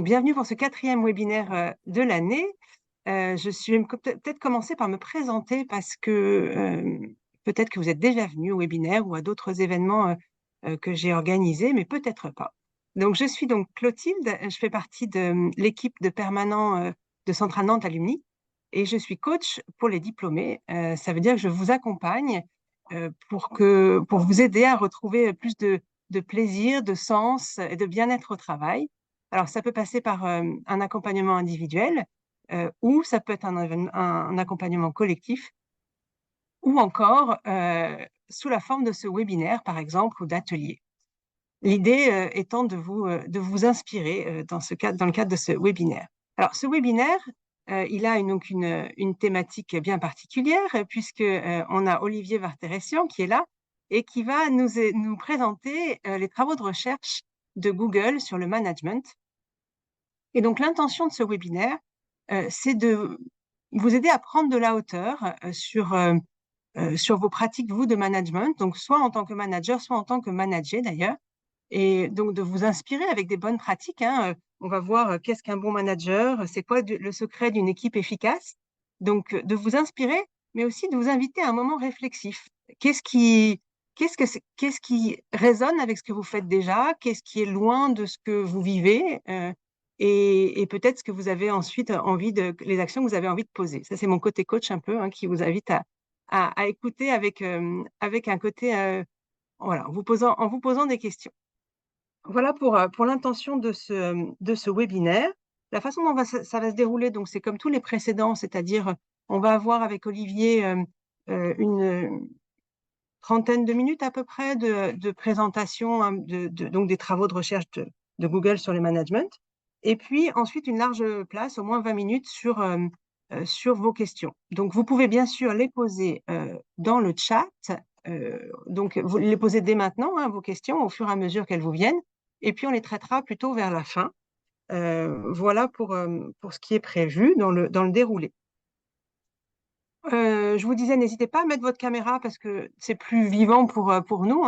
Donc, bienvenue pour ce 4e webinaire de l'année. Je vais peut-être commencer par me présenter parce que peut-être que vous êtes déjà venu au webinaire ou à d'autres événements que j'ai organisés, mais peut-être pas. Donc, je suis donc Clotilde, je fais partie de l'équipe de permanents de Centrale Nantes Alumni et je suis coach pour les diplômés. Ça veut dire que je vous accompagne pour vous aider à retrouver plus de plaisir, de sens et de bien-être au travail. Alors, ça peut passer par un accompagnement individuel ou ça peut être un accompagnement collectif ou encore sous la forme de ce webinaire, par exemple, ou d'ateliers. L'idée étant de vous inspirer dans le cadre de ce webinaire. Alors, ce webinaire, il a donc une thématique bien particulière puisque on a Olivier Varteressian qui est là et qui va nous présenter les travaux de recherche de Google sur le management. Et donc, l'intention de ce webinaire, c'est de vous aider à prendre de la hauteur sur vos pratiques, vous, de management, donc soit en tant que manager, soit en tant que manager d'ailleurs, et donc de vous inspirer avec des bonnes pratiques. On va voir qu'est-ce qu'un bon manager, c'est quoi le secret d'une équipe efficace. Donc, de vous inspirer, mais aussi de vous inviter à un moment réflexif. Qu'est-ce qui résonne avec ce que vous faites déjà? Qu'est-ce qui est loin de ce que vous vivez? Et peut-être ce que vous avez ensuite les actions que vous avez envie de poser. Ça, c'est mon côté coach un peu, qui vous invite à écouter avec un côté, voilà, en vous posant des questions. Voilà pour l'intention de ce webinaire. La façon dont ça va se dérouler, donc c'est comme tous les précédents, c'est-à-dire on va avoir avec Olivier une trentaine de minutes à peu près de présentation donc des travaux de recherche de Google sur le management. Et puis ensuite une large place, au moins 20 minutes, sur vos questions. Donc vous pouvez bien sûr les poser dans le chat. Donc vous les posez dès maintenant, vos questions, au fur et à mesure qu'elles vous viennent. Et puis on les traitera plutôt vers la fin. Voilà pour ce qui est prévu dans le déroulé. Je vous disais, n'hésitez pas à mettre votre caméra parce que c'est plus vivant pour nous,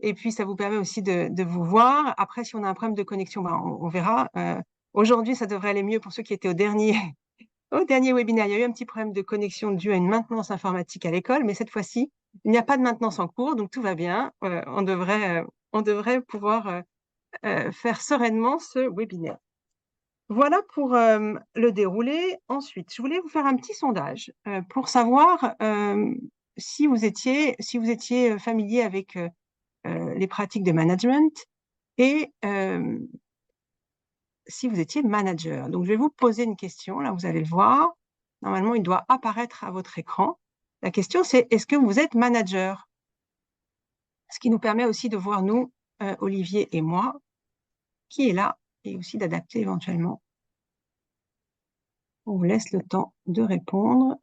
et puis ça vous permet aussi de vous voir. Après, si on a un problème de connexion, on verra. Aujourd'hui, ça devrait aller mieux pour ceux qui étaient au dernier webinaire. Il y a eu un petit problème de connexion dû à une maintenance informatique à l'école, mais cette fois-ci, il n'y a pas de maintenance en cours, donc tout va bien. On devrait pouvoir faire sereinement ce webinaire. Voilà pour le déroulé. Ensuite, je voulais vous faire un petit sondage pour savoir si vous étiez familier avec les pratiques de management et si vous étiez manager. Donc, je vais vous poser une question. Là, vous allez le voir. Normalement, il doit apparaître à votre écran. La question, c'est est-ce que vous êtes manager? Ce qui nous permet aussi de voir, nous, Olivier et moi, qui est là, et aussi d'adapter éventuellement. On vous laisse le temps de répondre.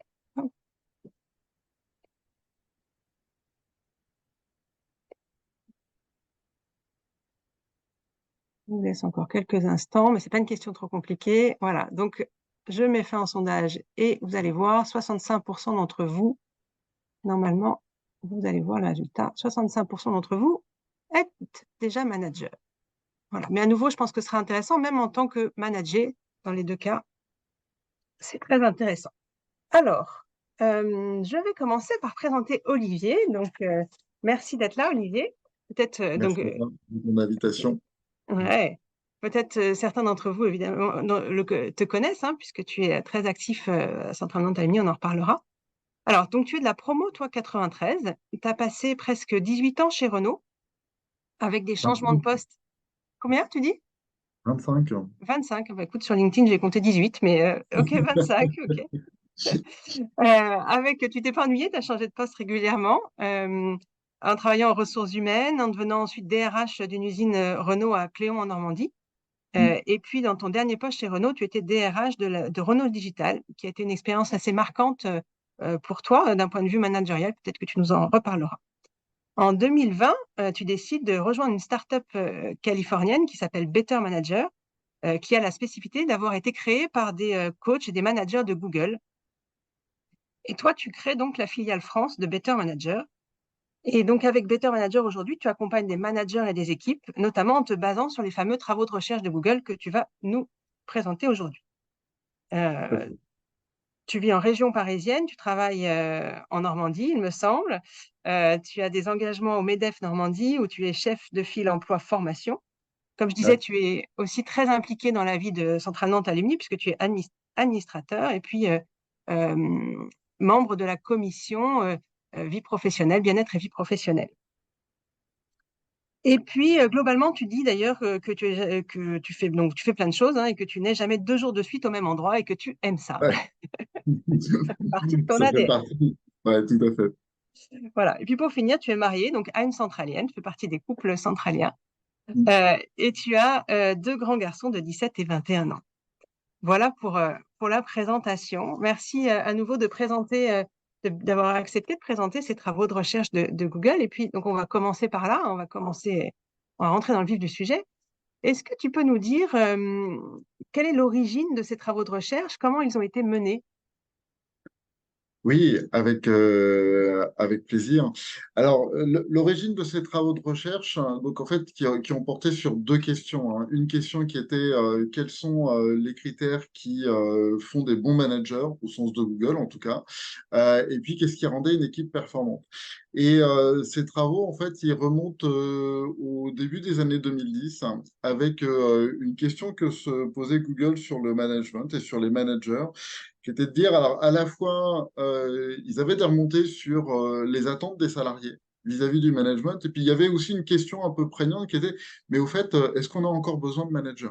Je vous laisse encore quelques instants, mais ce n'est pas une question trop compliquée. Voilà, donc je mets fin au sondage et vous allez voir, 65% d'entre vous, normalement, vous allez voir le résultat, 65% d'entre vous êtes déjà manager. Voilà. Mais à nouveau, je pense que ce sera intéressant, même en tant que manager, dans les deux cas, c'est très intéressant. Alors, je vais commencer par présenter Olivier. Donc, merci d'être là, Olivier. Peut-être Merci pour ton invitation. Ouais. Peut-être certains d'entre vous, évidemment, te connaissent, puisque tu es très actif à Centrale Nantes Alumni, on en reparlera. Alors, donc tu es de la promo, toi, 93. Tu as passé presque 18 ans chez Renault, avec des changements de 25. poste. Combien, tu dis? 25. 25. Bah, écoute, sur LinkedIn, j'ai compté 18, mais OK, 25, OK. Tu t'es pas ennuyé, tu as changé de poste régulièrement, en travaillant en ressources humaines, en devenant ensuite DRH d'une usine Renault à Cléon en Normandie. Et puis, dans ton dernier poste chez Renault, tu étais DRH de Renault Digital, qui a été une expérience assez marquante pour toi, d'un point de vue managérial. Peut-être que tu nous en reparleras. En 2020, tu décides de rejoindre une start-up californienne qui s'appelle Better Manager, qui a la spécificité d'avoir été créée par des coachs et des managers de Google. Et toi, tu crées donc la filiale France de Better Manager. Et donc, avec Better Manager aujourd'hui, tu accompagnes des managers et des équipes, notamment en te basant sur les fameux travaux de recherche de Google que tu vas nous présenter aujourd'hui. Tu vis en région parisienne, tu travailles en Normandie, il me semble. Tu as des engagements au MEDEF Normandie où tu es chef de file emploi formation. Comme je disais, Ouais. tu es aussi très impliqué dans la vie de Centrale Nantes Alumni puisque tu es administrateur et puis membre de la commission vie professionnelle, bien-être et vie professionnelle. Et puis, globalement, tu dis d'ailleurs que tu fais, donc, tu fais plein de choses hein, et que tu n'es jamais 2 jours de suite au même endroit et que tu aimes ça. Ouais. Ça fait partie de ton Ça fait ADN. partie. Ouais, tout à fait. Voilà. Et puis pour finir, tu es marié donc à une centralienne, tu fais partie des couples centraliens et tu as 2 grands garçons de 17 et 21 ans. Voilà pour la présentation. Merci à nouveau de présenter, d'avoir accepté de présenter ces travaux de recherche de Google. Et puis, donc, on va commencer par là. On va rentrer dans le vif du sujet. Est-ce que tu peux nous dire quelle est l'origine de ces travaux de recherche? Comment ils ont été menés? Oui, avec plaisir. Alors, l'origine de ces travaux de recherche, hein, donc en fait, qui ont porté sur deux questions, hein. Une question qui était quels sont les critères qui font des bons managers, au sens de Google en tout cas, et puis qu'est-ce qui rendait une équipe performante. Et ces travaux, en fait, ils remontent au début des années 2010, hein, avec une question que se posait Google sur le management et sur les managers qui était de dire, alors à la fois, ils avaient des remontées sur les attentes des salariés vis-à-vis du management, et puis il y avait aussi une question un peu prégnante qui était, mais au fait, est-ce qu'on a encore besoin de managers?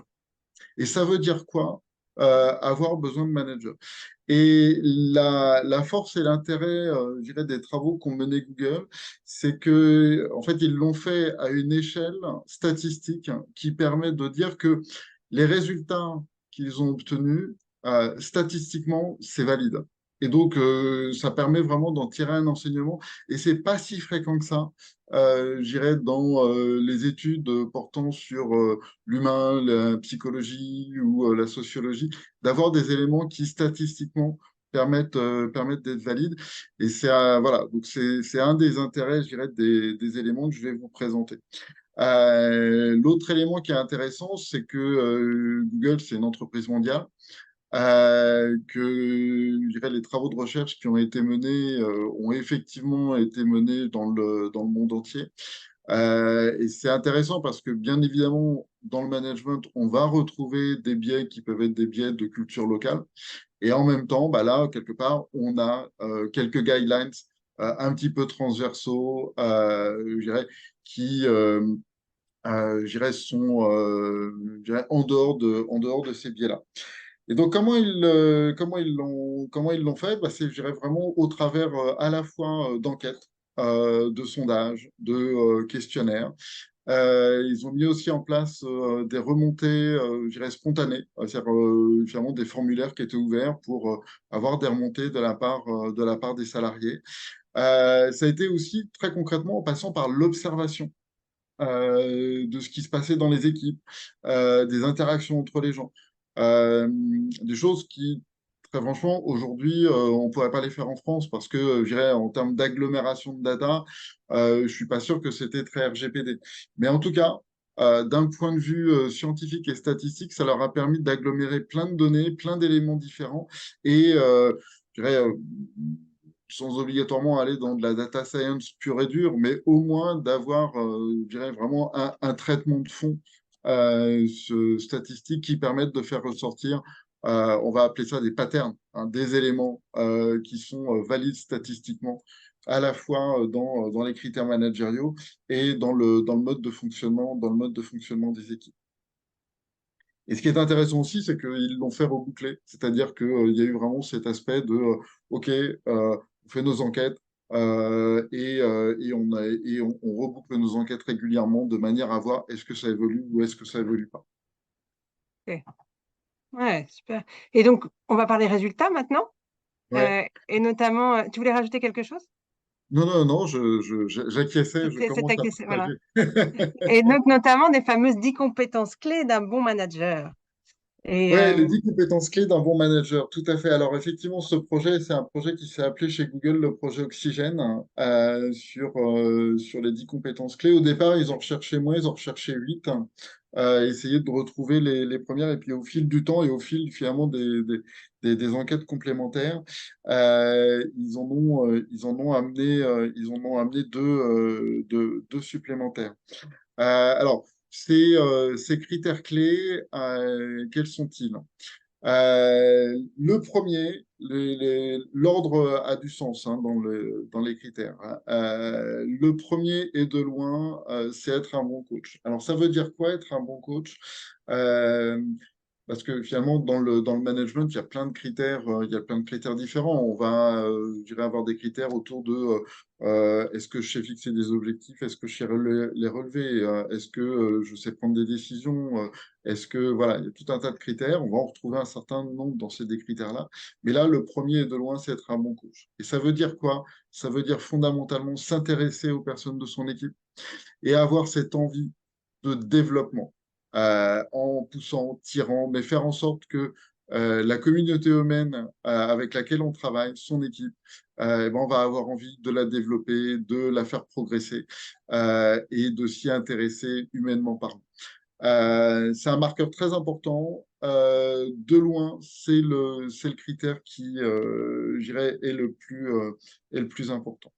Et ça veut dire quoi, avoir besoin de managers? Et la force et l'intérêt, je dirais, des travaux qu'ont menés Google, c'est que, en fait, ils l'ont fait à une échelle statistique qui permet de dire que les résultats qu'ils ont obtenus, statistiquement, c'est valide. Et donc, ça permet vraiment d'en tirer un enseignement. Et c'est pas si fréquent que ça, je dirais, dans les études portant sur l'humain, la psychologie ou la sociologie, d'avoir des éléments qui statistiquement permettent d'être valides. Et voilà, donc c'est un des intérêts, je dirais, des éléments que je vais vous présenter. L'autre élément qui est intéressant, c'est que Google, c'est une entreprise mondiale, que je dirais, les travaux de recherche qui ont été menés ont effectivement été menés dans le monde entier. Et c'est intéressant parce que, bien évidemment, dans le management, on va retrouver des biais qui peuvent être des biais de culture locale. Et en même temps, bah là, quelque part, on a quelques guidelines un petit peu transversaux, je dirais, qui, je dirais, sont je dirais, en dehors de ces biais-là. Et donc, comment ils l'ont fait? Bah, c'est, je dirais, vraiment au travers à la fois d'enquêtes, de sondages, de questionnaires. Ils ont mis aussi en place des remontées, je dirais, spontanées, c'est-à-dire finalement des formulaires qui étaient ouverts pour avoir des remontées de la part des salariés. Ça a été aussi très concrètement en passant par l'observation de ce qui se passait dans les équipes, des interactions entre les gens, des choses qui, très franchement, aujourd'hui, on ne pourrait pas les faire en France parce que, je dirais, en termes d'agglomération de data, je ne suis pas sûr que c'était très RGPD. Mais en tout cas, d'un point de vue scientifique et statistique, ça leur a permis d'agglomérer plein de données, plein d'éléments différents et, je dirais, sans obligatoirement aller dans de la data science pure et dure, mais au moins d'avoir, je dirais, vraiment un traitement de fond statistique qui permettent de faire ressortir, on va appeler ça des patterns, hein, des éléments qui sont valides statistiquement, à la fois dans les critères managériaux et dans le mode de fonctionnement, dans le mode de fonctionnement des équipes. Et ce qui est intéressant aussi, c'est qu'ils l'ont fait reboucler, c'est-à-dire qu'il y a eu vraiment cet aspect de OK, on fait nos enquêtes on reboucle nos enquêtes régulièrement de manière à voir est-ce que ça évolue ou est-ce que ça évolue pas. Ok. Ouais, super. Et donc, on va parler résultats maintenant. Ouais. Et notamment, tu voulais rajouter quelque chose? Non, j'acquiesçais, je C'est commence ta à question, voilà. partager. Et donc, notamment des fameuses 10 compétences clés d'un bon manager. Et Ouais, les 10 compétences clés d'un bon manager, tout à fait. Alors effectivement, ce projet, c'est un projet qui s'est appelé chez Google le projet Oxygène, hein, sur les 10 compétences clés. Au départ, ils en recherchaient moins, ils en recherchaient 8, hein, essayer de retrouver les premières. Et puis au fil du temps et au fil finalement des enquêtes complémentaires, ils en ont amené, deux supplémentaires. Alors, ces critères clés, quels sont-ils? Le premier, l'ordre a du sens, hein, dans les critères, hein. Le premier et de loin, c'est être un bon coach. Alors, ça veut dire quoi être un bon coach? Euh, Parce que finalement, dans le management, il y a plein de critères, il y a plein de critères différents. On va, je dirais, avoir des critères autour de est-ce que je sais fixer des objectifs, est-ce que je sais les relever, est-ce que je sais prendre des décisions, est-ce que, voilà, il y a tout un tas de critères. On va en retrouver un certain nombre dans ces des critères-là. Mais là, le premier de loin, c'est être un bon coach. Et ça veut dire quoi? Ça veut dire fondamentalement s'intéresser aux personnes de son équipe et avoir cette envie de développement en poussant, tirant, mais faire en sorte que la communauté humaine avec laquelle on travaille, son équipe, eh ben, on va avoir envie de la développer, de la faire progresser et de s'y intéresser humainement parlant. C'est un marqueur très important. De loin, c'est le critère qui, je dirais, est le plus important.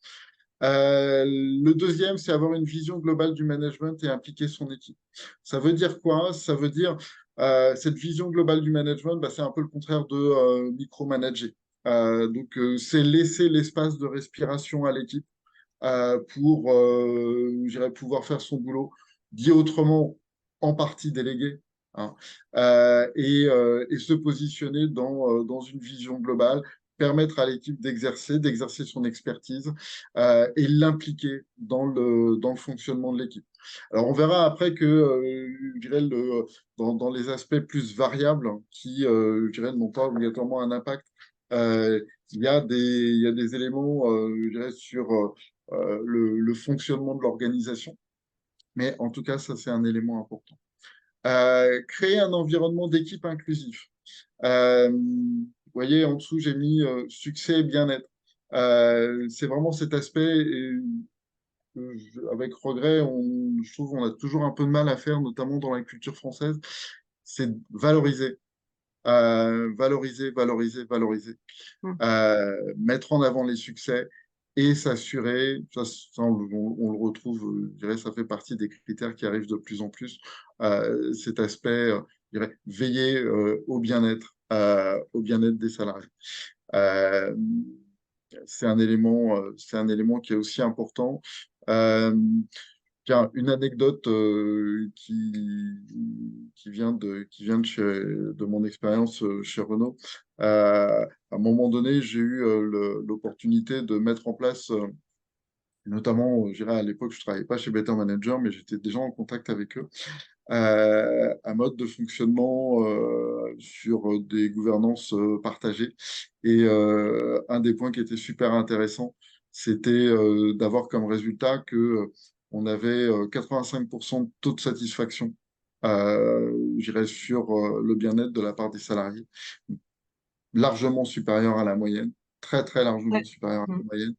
Le deuxième, c'est avoir une vision globale du management et impliquer son équipe. Ça veut dire quoi? Ça veut dire cette vision globale du management, bah, c'est un peu le contraire de micromanager. C'est laisser l'espace de respiration à l'équipe pour, je dirais, pouvoir faire son boulot. Dit autrement, en partie délégué, hein, et se positionner dans une vision globale, permettre à l'équipe d'exercer son expertise et l'impliquer dans le fonctionnement de l'équipe. Alors, on verra après que, je dirais, dans les aspects plus variables qui, je dirais, n'ont pas obligatoirement un impact, euh, il y a des éléments, je dirais, sur le fonctionnement de l'organisation. Mais en tout cas, ça, c'est un élément important. Créer un environnement d'équipe inclusif. Vous voyez, en dessous, j'ai mis succès et bien-être. C'est vraiment cet aspect, et, avec regret, je trouve qu'on a toujours un peu de mal à faire, notamment dans la culture française, c'est valoriser. Valoriser. mm, Mettre en avant les succès et s'assurer, on le retrouve, je dirais, ça fait partie des critères qui arrivent de plus en plus, cet aspect, je dirais, veiller au bien-être des salariés. Euh, c'est un élément qui est aussi important. Euh, Tiens, une anecdote qui vient de mon expérience chez Renault. À un moment donné, j'ai eu l'opportunité de mettre en place, notamment, je dirais à l'époque, je ne travaillais pas chez Better Manager, mais j'étais déjà en contact avec eux, un mode de fonctionnement sur des gouvernances partagées. Et un des points qui était super intéressant, c'était d'avoir comme résultat que on avait 85% de taux de satisfaction, je dirais, sur le bien-être de la part des salariés, largement supérieur à la moyenne, très très largement ouais, supérieur à mm. la moyenne,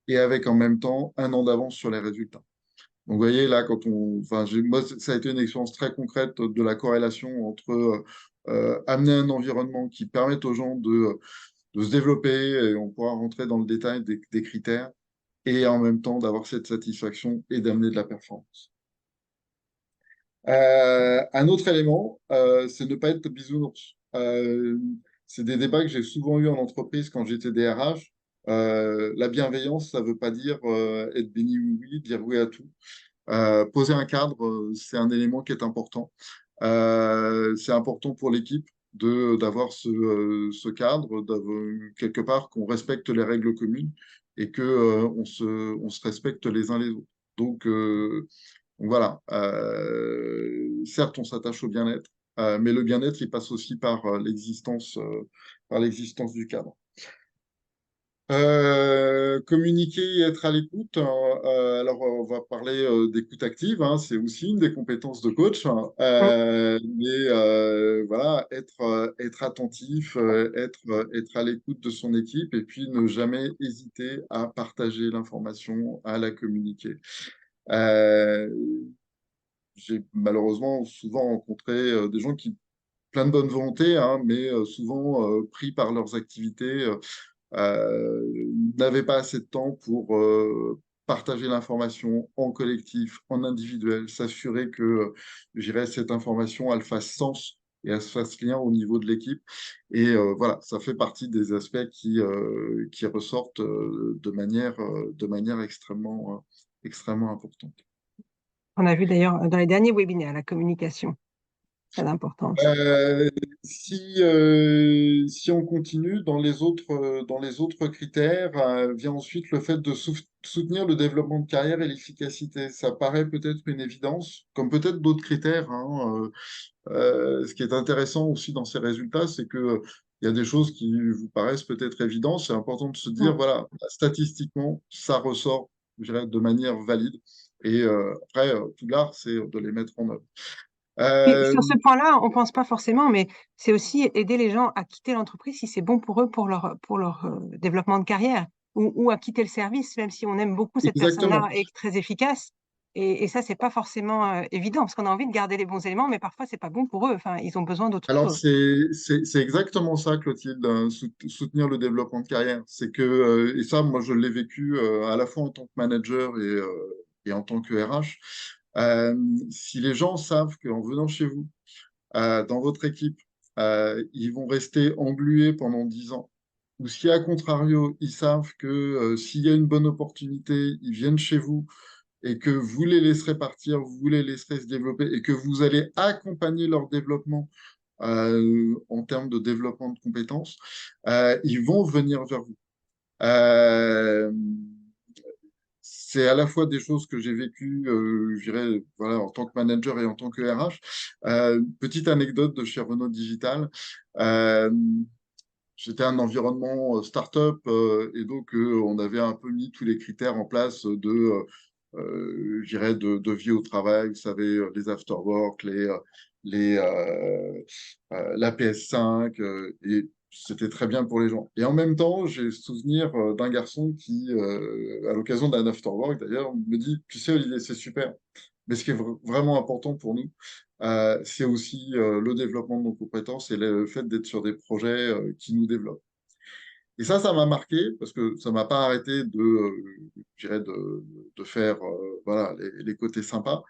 et avec en même temps un an d'avance sur les résultats. Donc, vous voyez, là, moi, ça a été une expérience très concrète de la corrélation entre amener un environnement qui permette aux gens de se développer, et on pourra rentrer dans le détail des critères, et en même temps d'avoir cette satisfaction et d'amener de la performance. Un autre élément, c'est ne pas être bisounours. C'est des débats que j'ai souvent eu en entreprise quand j'étais DRH. La bienveillance, ça ne veut pas dire être béni oui, oui, dire oui à tout. Poser un cadre, c'est un élément qui est important. C'est important pour l'équipe d'avoir ce cadre, quelque part qu'on respecte les règles communes et que on se respecte les uns les autres. Donc, donc voilà. Certes, on s'attache au bien-être, mais le bien-être, il passe aussi par l'existence du cadre. Communiquer et être à l'écoute. Alors, on va parler d'écoute active, hein, c'est aussi une des compétences de coach, hein. Mm. Mais voilà, être attentif, être à l'écoute de son équipe et puis ne jamais hésiter à partager l'information, à la communiquer. Euh, j'ai malheureusement souvent rencontré des gens qui, plein de bonne volonté, hein, mais souvent pris par leurs activités. N'avaient pas assez de temps pour partager l'information en collectif, en individuel, s'assurer que, je dirais, cette information, elle fasse sens et elle se fasse lien au niveau de l'équipe. Et voilà, ça fait partie des aspects qui ressortent de manière extrêmement importante. On a vu d'ailleurs dans les derniers webinaires la communication, très importante. Euh, si on continue dans les autres critères, vient ensuite le fait de soutenir le développement de carrière et l'efficacité. Ça paraît peut-être une évidence, comme peut-être d'autres critères, hein. Ce qui est intéressant aussi dans ces résultats, c'est que il y a des choses qui vous paraissent peut-être évidentes. C'est important de se dire, Mm. voilà, statistiquement, ça ressort, je dirais, de manière valide. Et après, tout l'art, c'est de les mettre en œuvre. Puis Euh, sur ce point-là, on pense pas forcément, mais c'est aussi aider les gens à quitter l'entreprise si c'est bon pour eux, pour leur développement de carrière, ou à quitter le service, même si on aime beaucoup cette personne-là Exactement. et très efficace. Et ça, c'est pas forcément évident, parce qu'on a envie de garder les bons éléments, mais parfois, c'est pas bon pour eux. Enfin, ils ont besoin d'autre Alors, chose. c'est exactement ça, Clotilde, soutenir le développement de carrière. C'est que, et ça, moi, je l'ai vécu à la fois en tant que manager et en tant que RH. Euh, si les gens savent qu'en venant chez vous, dans votre équipe, ils vont rester englués pendant 10 ans, ou si à contrario, ils savent que s'il y a une bonne opportunité, ils viennent chez vous et que vous les laisserez partir, vous les laisserez se développer et que vous allez accompagner leur développement en termes de développement de compétences, ils vont venir vers vous. Euh, c'est à la fois des choses que j'ai vécues, je dirais, voilà, en tant que manager et en tant que RH. Petite anecdote de chez Renault Digital. Euh, C'était un environnement start-up et donc on avait un peu mis tous les critères en place je dirais, de vie au travail. Vous savez, les after-work, la PS5, et c'était très bien pour les gens. Et en même temps, j'ai le souvenir d'un garçon qui, à l'occasion d'un after-work d'ailleurs, me dit, tu sais, Olivier, c'est super, mais ce qui est vraiment important pour nous, c'est aussi le développement de nos compétences et le fait d'être sur des projets qui nous développent. Et ça m'a marqué parce que ça m'a pas arrêté je dirais de faire voilà, les côtés sympas.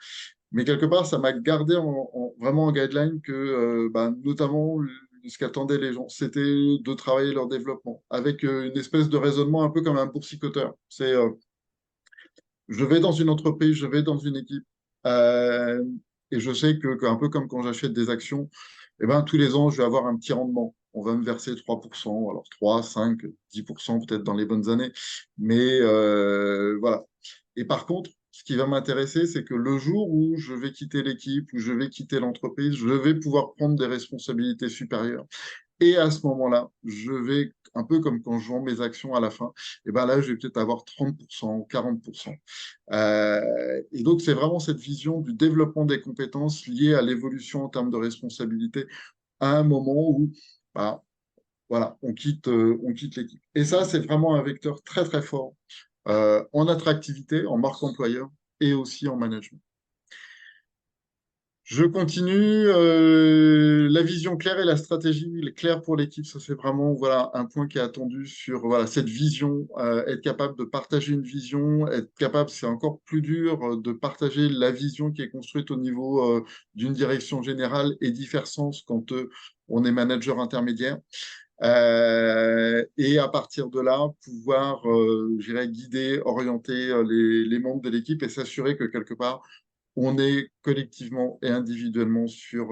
Mais quelque part, ça m'a gardé vraiment en guideline que, bah, notamment, ce qu'attendaient les gens, c'était de travailler leur développement avec une espèce de raisonnement un peu comme un boursicoteur. C'est je vais dans une entreprise, je vais dans une équipe, euh, et je sais qu'un peu comme quand j'achète des actions, eh ben, tous les ans, je vais avoir un petit rendement. On va me verser 3%, alors 3, 5, 10% peut-être dans les bonnes années. Mais voilà. Et par contre, ce qui va m'intéresser, c'est que le jour où je vais quitter l'équipe, où je vais quitter l'entreprise, je vais pouvoir prendre des responsabilités supérieures. Et à ce moment-là, je vais, un peu comme quand je vends mes actions à la fin, et ben là, je vais peut-être avoir 30% ou 40%. Et donc, c'est vraiment cette vision du développement des compétences liées à l'évolution en termes de responsabilité à un moment où, bah, voilà, on quitte l'équipe. Et ça, c'est vraiment un vecteur très, très fort en attractivité, en marque employeur et aussi en management. Je continue. La vision claire et la stratégie claire pour l'équipe, ça c'est vraiment voilà, un point qui est attendu sur voilà, cette vision, être capable de partager une vision, être capable, c'est encore plus dur, de partager la vision qui est construite au niveau d'une direction générale et d'y faire sens quand on est manager intermédiaire. Et à partir de là, pouvoir, je dirais, guider, orienter les membres de l'équipe et s'assurer que quelque part, on est collectivement et individuellement sur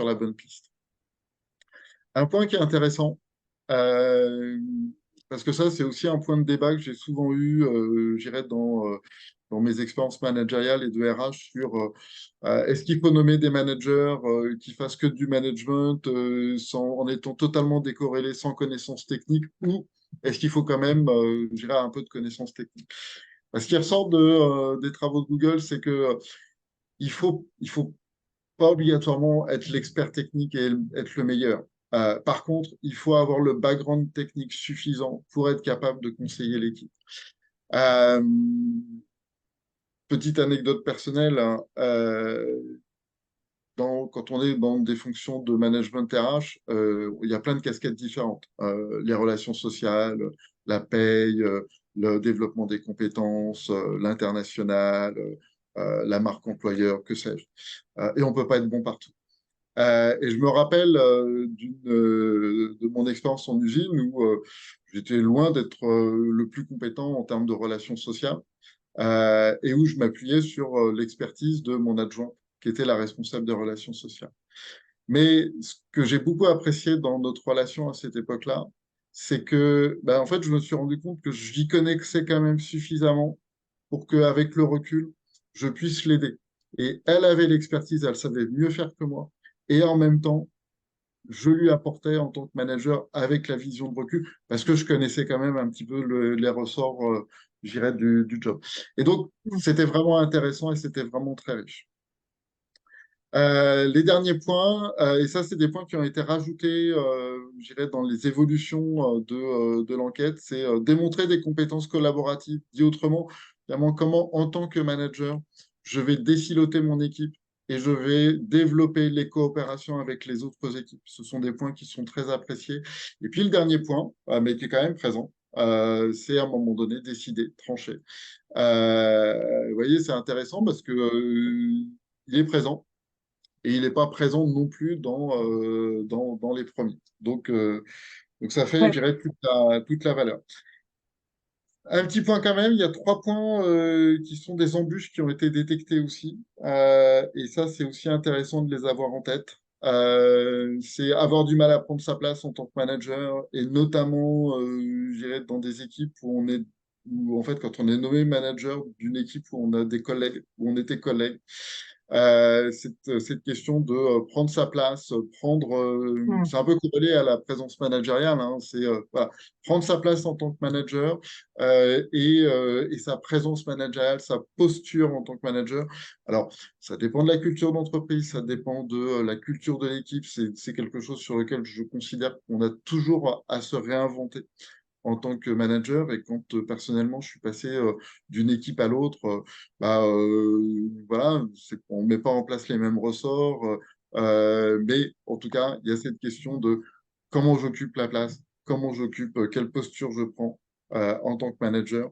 la bonne piste. Un point qui est intéressant, euh, parce que ça, c'est aussi un point de débat que j'ai souvent eu, je dirais, dans mes expériences managériales et de RH sur est-ce qu'il faut nommer des managers qui fassent que du management en étant totalement décorrélés, sans connaissances techniques, ou est-ce qu'il faut quand même, je dirais, un peu de connaissances techniques? Ce qui ressort des travaux de Google, c'est que il faut pas obligatoirement être l'expert technique et être le meilleur. Par contre, il faut avoir le background technique suffisant pour être capable de conseiller l'équipe. Euh, Petite anecdote personnelle, hein, quand on est dans des fonctions de management RH, il y a plein de casquettes différentes. Les relations sociales, la paye, le développement des compétences, l'international, la marque employeur, que sais-je. Et on ne peut pas être bon partout. Et je me rappelle de mon expérience en usine où j'étais loin d'être le plus compétent en termes de relations sociales et où je m'appuyais sur l'expertise de mon adjoint, qui était la responsable des relations sociales. Mais ce que j'ai beaucoup apprécié dans notre relation à cette époque-là, c'est que, ben, en fait, je me suis rendu compte que j'y connaissais quand même suffisamment pour qu'avec le recul, je puisse l'aider. Et elle avait l'expertise, elle savait mieux faire que moi. Et en même temps, je lui apportais en tant que manager avec la vision de recul, parce que je connaissais quand même un petit peu les ressorts, je dirais, du job. Et donc, Mm. c'était vraiment intéressant et c'était vraiment très riche. Les derniers points, et ça, c'est des points qui ont été rajoutés, je dirais, dans les évolutions de l'enquête, c'est démontrer des compétences collaboratives. Dit autrement, évidemment, comment, en tant que manager, je vais désiloter mon équipe et je vais développer les coopérations avec les autres équipes. Ce sont des points qui sont très appréciés. Et puis, le dernier point, mais qui est quand même présent, c'est à un moment donné décider, trancher. Vous voyez, c'est intéressant parce que il est présent et il n'est pas présent non plus dans les premiers. Donc ça fait, je Ouais. dirais, toute la valeur. Un petit point quand même, il y a 3 points qui sont des embûches qui ont été détectés aussi. Et ça, c'est aussi intéressant de les avoir en tête. C'est avoir du mal à prendre sa place en tant que manager, et notamment, je dirais, dans des équipes où, en fait, quand on est nommé manager d'une équipe où on a des collègues, où on était collègues, cette question de prendre sa place, Mm. c'est un peu corrélé à la présence managériale, hein, c'est voilà, prendre sa place en tant que manager et sa présence managériale, sa posture en tant que manager. Alors, ça dépend de la culture d'entreprise, ça dépend de la culture de l'équipe, c'est quelque chose sur lequel je considère qu'on a toujours à se réinventer en tant que manager. Et quand personnellement je suis passé d'une équipe à l'autre, voilà, on ne met pas en place les mêmes ressorts, mais en tout cas, il y a cette question de comment j'occupe la place, comment j'occupe, quelle posture je prends en tant que manager.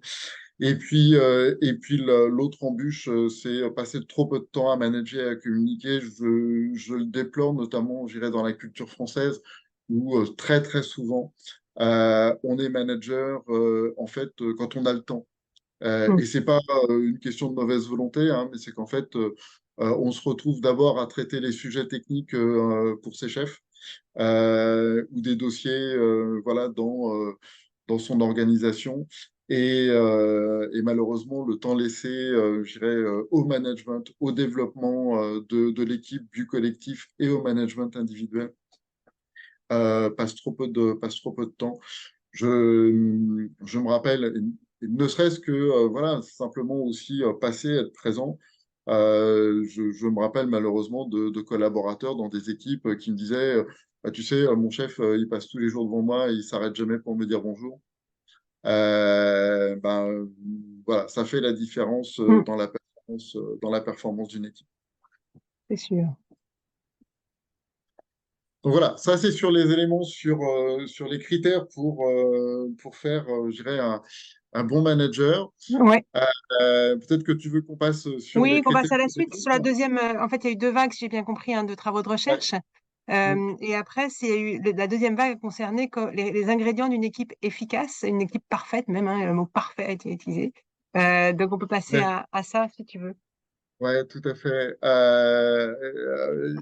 Et puis l'autre embûche, c'est passer trop peu de temps à manager et à communiquer. Je le déplore notamment, je dirais, dans la culture française, où très très souvent, on est manager en fait quand on a le temps. Mm. Et c'est pas une question de mauvaise volonté, hein, mais c'est qu'en fait, on se retrouve d'abord à traiter les sujets techniques pour ses chefs ou des dossiers voilà, dans son organisation. Et malheureusement, le temps laissé, je dirais, au management, au développement de l'équipe, du collectif et au management individuel passe trop peu de temps. Je me rappelle, et ne serait-ce que, voilà, simplement aussi passer, être présent. Je me rappelle malheureusement de collaborateurs dans des équipes qui me disaient, bah, tu sais, mon chef, il passe tous les jours devant moi et il s'arrête jamais pour me dire bonjour. Ben, voilà, ça fait la différence Mm. dans la performance d'une équipe. C'est sûr. Donc voilà, ça c'est sur les éléments, sur les critères pour faire, je dirais, un bon manager. Ouais. Peut-être que tu veux qu'on passe sur les Oui, qu'on critères passe à la suite. Sur techniques. la deuxième, en fait, il y a eu deux vagues, si j'ai bien compris, hein, de travaux de Ouais. recherche. Mm. Et après, la deuxième vague a concerné les ingrédients d'une équipe efficace, une équipe parfaite même, hein, le mot parfait a été utilisé. Donc, on peut passer Ouais. à ça, si tu veux. Ouais, tout à fait.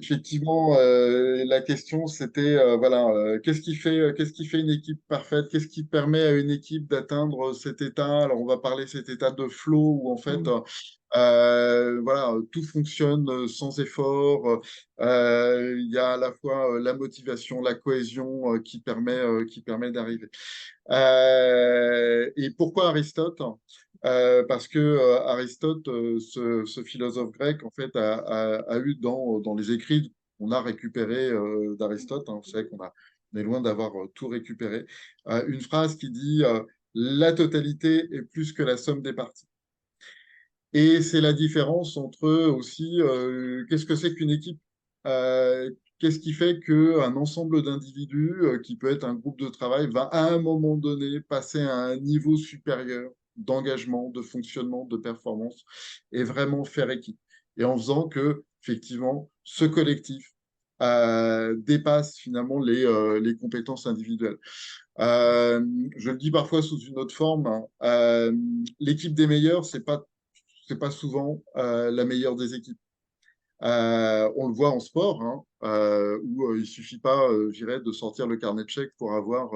Effectivement, la question c'était voilà, qu'est-ce qui fait une équipe parfaite? Qu'est-ce qui permet à une équipe d'atteindre cet état? Alors, on va parler cet état de flow où en fait, Mm. voilà, tout fonctionne sans effort. Il y a à la fois la motivation, la cohésion qui permet d'arriver. Et pourquoi Aristote? Parce que Aristote, ce philosophe grec, en fait, a eu dans les écrits qu'on a récupérés d'Aristote, hein, vous savez on est loin d'avoir tout récupéré, une phrase qui dit la totalité est plus que la somme des parties. Et c'est la différence entre aussi qu'est-ce que c'est qu'une équipe? Qu'est-ce qui fait qu'un ensemble d'individus, qui peut être un groupe de travail, va à un moment donné passer à un niveau supérieur d'engagement, de fonctionnement, de performance et vraiment faire équipe. Et en faisant que, effectivement, ce collectif dépasse finalement les compétences individuelles. Euh, je le dis parfois sous une autre forme, hein, l'équipe des meilleurs, c'est pas souvent la meilleure des équipes. On le voit en sport, hein, où il suffit pas, je dirais, de sortir le carnet de chèques pour avoir,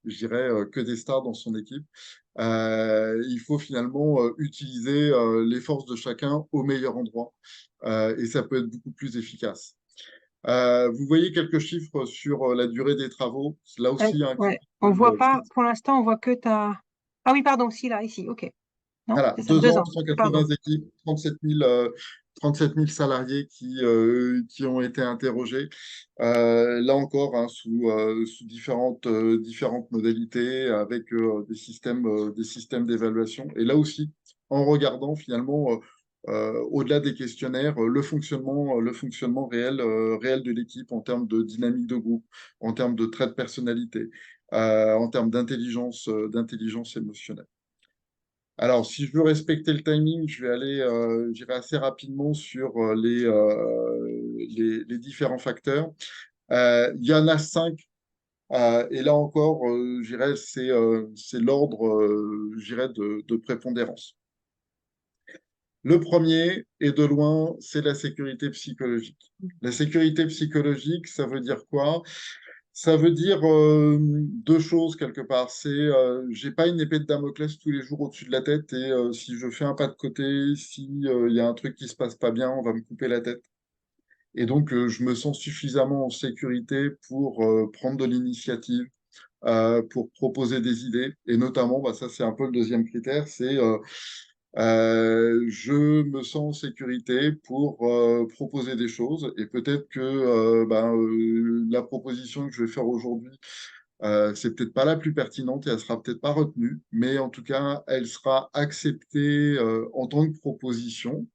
je dirais, que des stars dans son équipe. Il faut finalement utiliser les forces de chacun au meilleur endroit, et ça peut être beaucoup plus efficace. Vous voyez quelques chiffres sur la durée des travaux. Là aussi, un Ouais. On voit pas, critique. pour l'instant, on voit que ta... Ah oui, pardon, si, là, ici, ok. Non, Voilà, c'est ça, 2 deux ans, ans, pardon. 180 équipes, 37 000 salariés qui ont été interrogés. Là encore, hein, sous différentes modalités, avec des systèmes d'évaluation. Et là aussi, en regardant finalement, au-delà des questionnaires, le fonctionnement réel de l'équipe en termes de dynamique de groupe, en termes de traits de personnalité, en termes d'intelligence émotionnelle. Alors, si je veux respecter le timing, j'irai assez rapidement sur les différents facteurs. Il y en a 5, et là encore, c'est l'ordre, de prépondérance. Le premier, et de loin, c'est la sécurité psychologique. La sécurité psychologique, ça veut dire quoi? Ça veut dire deux choses quelque part. J'ai pas une épée de Damoclès tous les jours au-dessus de la tête et si je fais un pas de côté, si il y a un truc qui se passe pas bien, on va me couper la tête. Et donc je me sens suffisamment en sécurité pour prendre de l'initiative, pour proposer des idées. Et notamment, bah, ça c'est un peu le deuxième critère, je me sens en sécurité pour proposer des choses et peut-être que la proposition que je vais faire aujourd'hui, c'est peut-être pas la plus pertinente et elle sera peut-être pas retenue, mais en tout cas, elle sera acceptée en tant que proposition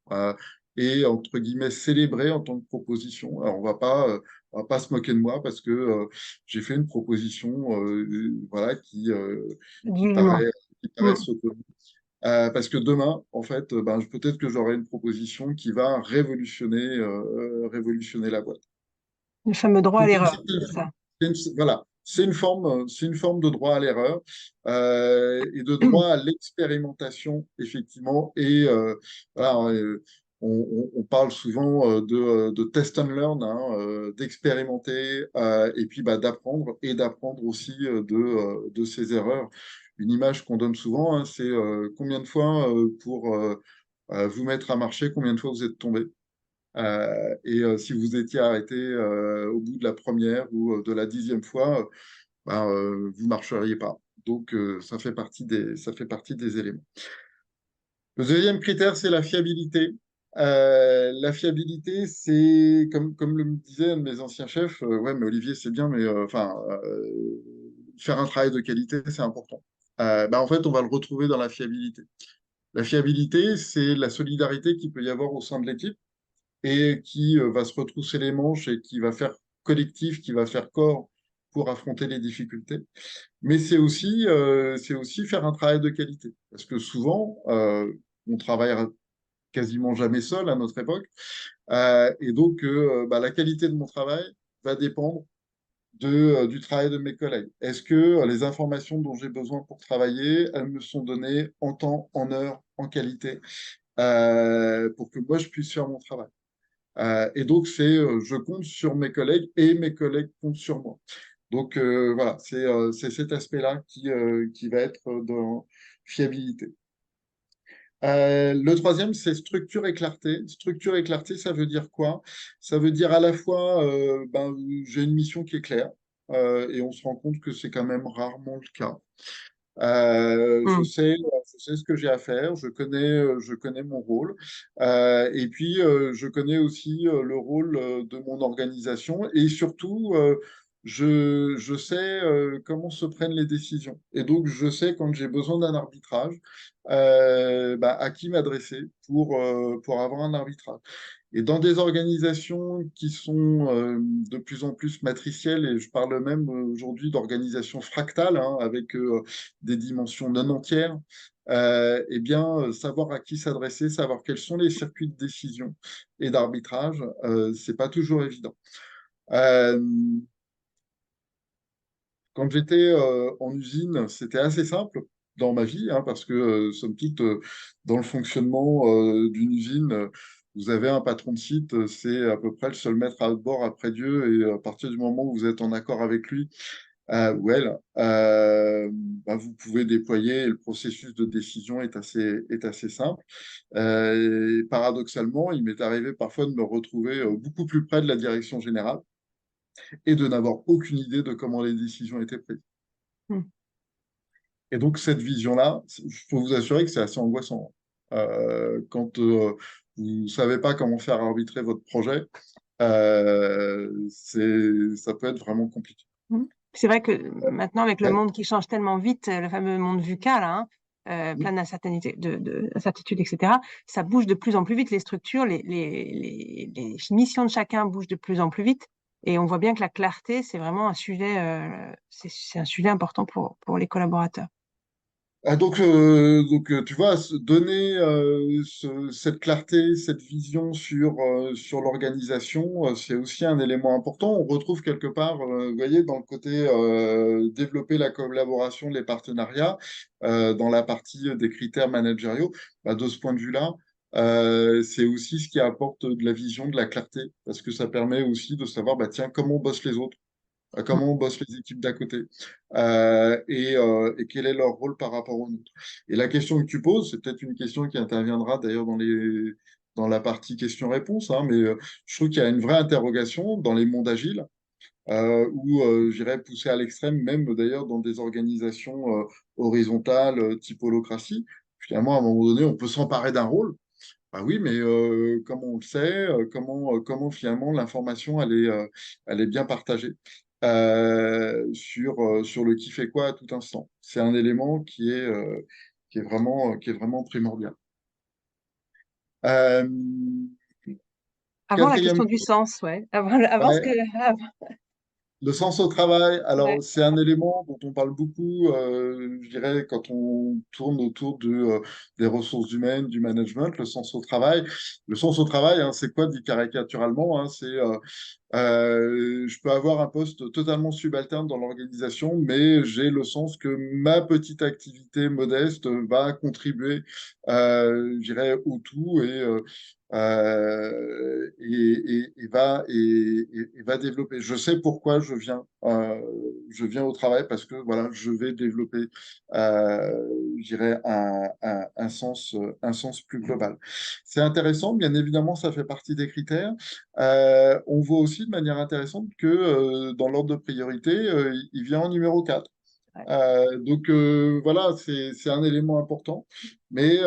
et entre guillemets célébrée en tant que proposition. Alors on va pas se moquer de moi parce que j'ai fait une proposition, voilà, qui Dis-moi. qui paraît Mm. saugrenue. Parce que demain, en fait, peut-être que j'aurai une proposition qui va révolutionner la boîte. Le fameux droit à Donc, l'erreur, c'est ça. voilà, c'est une forme de droit à l'erreur et de droit à l'expérimentation, effectivement. Et voilà, on parle souvent de test and learn, hein, d'expérimenter et puis d'apprendre et d'apprendre aussi de ses erreurs. Une image qu'on donne souvent, hein, c'est combien de fois pour vous mettre à marcher, combien de fois vous êtes tombé. Et si vous étiez arrêté au bout de la première ou de la 10e fois, vous marcheriez pas. Donc, ça fait partie des éléments. Le deuxième critère, c'est la fiabilité. La fiabilité, c'est comme le disait un de mes anciens chefs, ouais, mais Olivier, c'est bien, mais faire un travail de qualité, c'est important. En fait, on va le retrouver dans la fiabilité. La fiabilité, c'est la solidarité qu'il peut y avoir au sein de l'équipe et qui va se retrousser les manches et qui va faire collectif, qui va faire corps pour affronter les difficultés. Mais c'est aussi faire un travail de qualité. Parce que souvent, on travaille quasiment jamais seul à notre époque. Et donc, la qualité de mon travail va dépendre du travail de mes collègues. Est-ce que les informations dont j'ai besoin pour travailler, elles me sont données en temps, en heure, en qualité? pour que moi, je puisse faire mon travail. Et donc, je compte sur mes collègues et mes collègues comptent sur moi. Donc, voilà, c'est cet aspect-là qui va être dans fiabilité. Le troisième, c'est structure et clarté. Structure et clarté, ça veut dire quoi? Ça veut dire à la fois, j'ai une mission qui est claire, et on se rend compte que c'est quand même rarement le cas. Mm. Je sais ce que j'ai à faire, je connais mon rôle, et puis je connais aussi le rôle de mon organisation, et surtout, je sais comment se prennent les décisions. Et donc, je sais quand j'ai besoin d'un arbitrage, à qui m'adresser pour avoir un arbitrage. Et dans des organisations qui sont de plus en plus matricielles, et je parle même aujourd'hui d'organisations fractales, hein, avec des dimensions non entières, eh bien, savoir à qui s'adresser, savoir quels sont les circuits de décision et d'arbitrage, c'est pas toujours évident. Euh, Quand j'étais en usine, c'était assez simple dans ma vie, hein, parce que, somme toute, dans le fonctionnement d'une usine, vous avez un patron de site, c'est à peu près le seul maître à bord après Dieu, et à partir du moment où vous êtes en accord avec lui ou elle, vous pouvez déployer, et le processus de décision est assez simple. Et paradoxalement, il m'est arrivé parfois de me retrouver beaucoup plus près de la direction générale et de n'avoir aucune idée de comment les décisions étaient prises. Mm. Et donc, cette vision-là, je peux vous assurer que c'est assez angoissant. Quand vous ne savez pas comment faire arbitrer votre projet, ça peut être vraiment compliqué. Mm. C'est vrai que maintenant, avec le Ouais. monde qui change tellement vite, le fameux monde VUCA, là, hein, plein d'incertitudes, d'incertitudes, etc., ça bouge de plus en plus vite. Les structures, les missions de chacun bougent de plus en plus vite. Et on voit bien que la clarté, c'est vraiment un sujet, c'est un sujet important pour les collaborateurs. Tu vois, donner cette clarté, cette vision sur l'organisation, c'est aussi un élément important. On retrouve quelque part, vous voyez, dans le côté développer la collaboration, les partenariats, dans la partie des critères managériaux. De ce point de vue-là, c'est aussi ce qui apporte de la vision, de la clarté, parce que ça permet aussi de savoir, tiens, comment bossent les autres, Mm. comment bossent les équipes d'à côté, et quel est leur rôle par rapport aux nôtres. Et la question que tu poses, c'est peut-être une question qui interviendra d'ailleurs dans la partie questions-réponses, hein, mais je trouve qu'il y a une vraie interrogation dans les mondes agiles, ou j'irais pousser à l'extrême, même d'ailleurs dans des organisations horizontales, type holocratie. Finalement, à un moment donné, on peut s'emparer d'un rôle. Ah oui, mais comment on le sait, comment finalement l'information elle est bien partagée sur le qui fait quoi à tout instant. C'est un élément qui est vraiment primordial. Euh, Avant la Quatrième question du chose, sens, ouais. Avant ce que, ouais, le sens au travail, ouais. alors c'est un élément dont on parle beaucoup, je dirais, quand on tourne autour des ressources humaines, du management, le sens au travail. Le sens au travail, hein, c'est quoi, dit caricaturalement, hein, je peux avoir un poste totalement subalterne dans l'organisation, mais j'ai le sens que ma petite activité modeste va contribuer, je dirais, au tout et va développer. Je sais pourquoi je viens au travail parce que voilà, je vais développer, je dirais, un sens plus global. C'est intéressant, bien évidemment, ça fait partie des critères. On voit aussi de manière intéressante que dans l'ordre de priorité, il vient en numéro 4. Ouais. Voilà, c'est un élément important, mais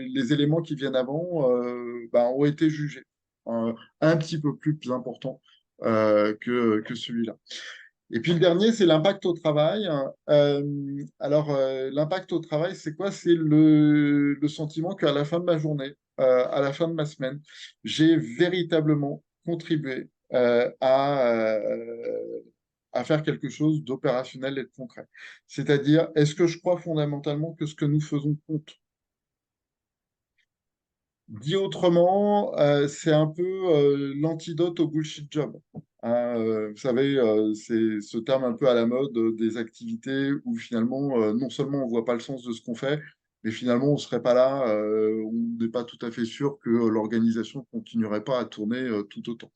les éléments qui viennent avant ont été jugés un petit peu plus importants que celui-là. Et puis le dernier, c'est l'impact au travail. L'impact au travail, c'est quoi? C'est le sentiment qu'à la fin de ma journée, à la fin de ma semaine, j'ai véritablement contribué à faire quelque chose d'opérationnel et de concret. C'est-à-dire, est-ce que je crois fondamentalement que ce que nous faisons compte? Dit autrement, c'est un peu l'antidote au bullshit job. Hein, vous savez, c'est ce terme un peu à la mode des activités où finalement, non seulement on voit pas le sens de ce qu'on fait, mais finalement, on ne serait pas là, on n'est pas tout à fait sûr que l'organisation continuerait pas à tourner tout autant.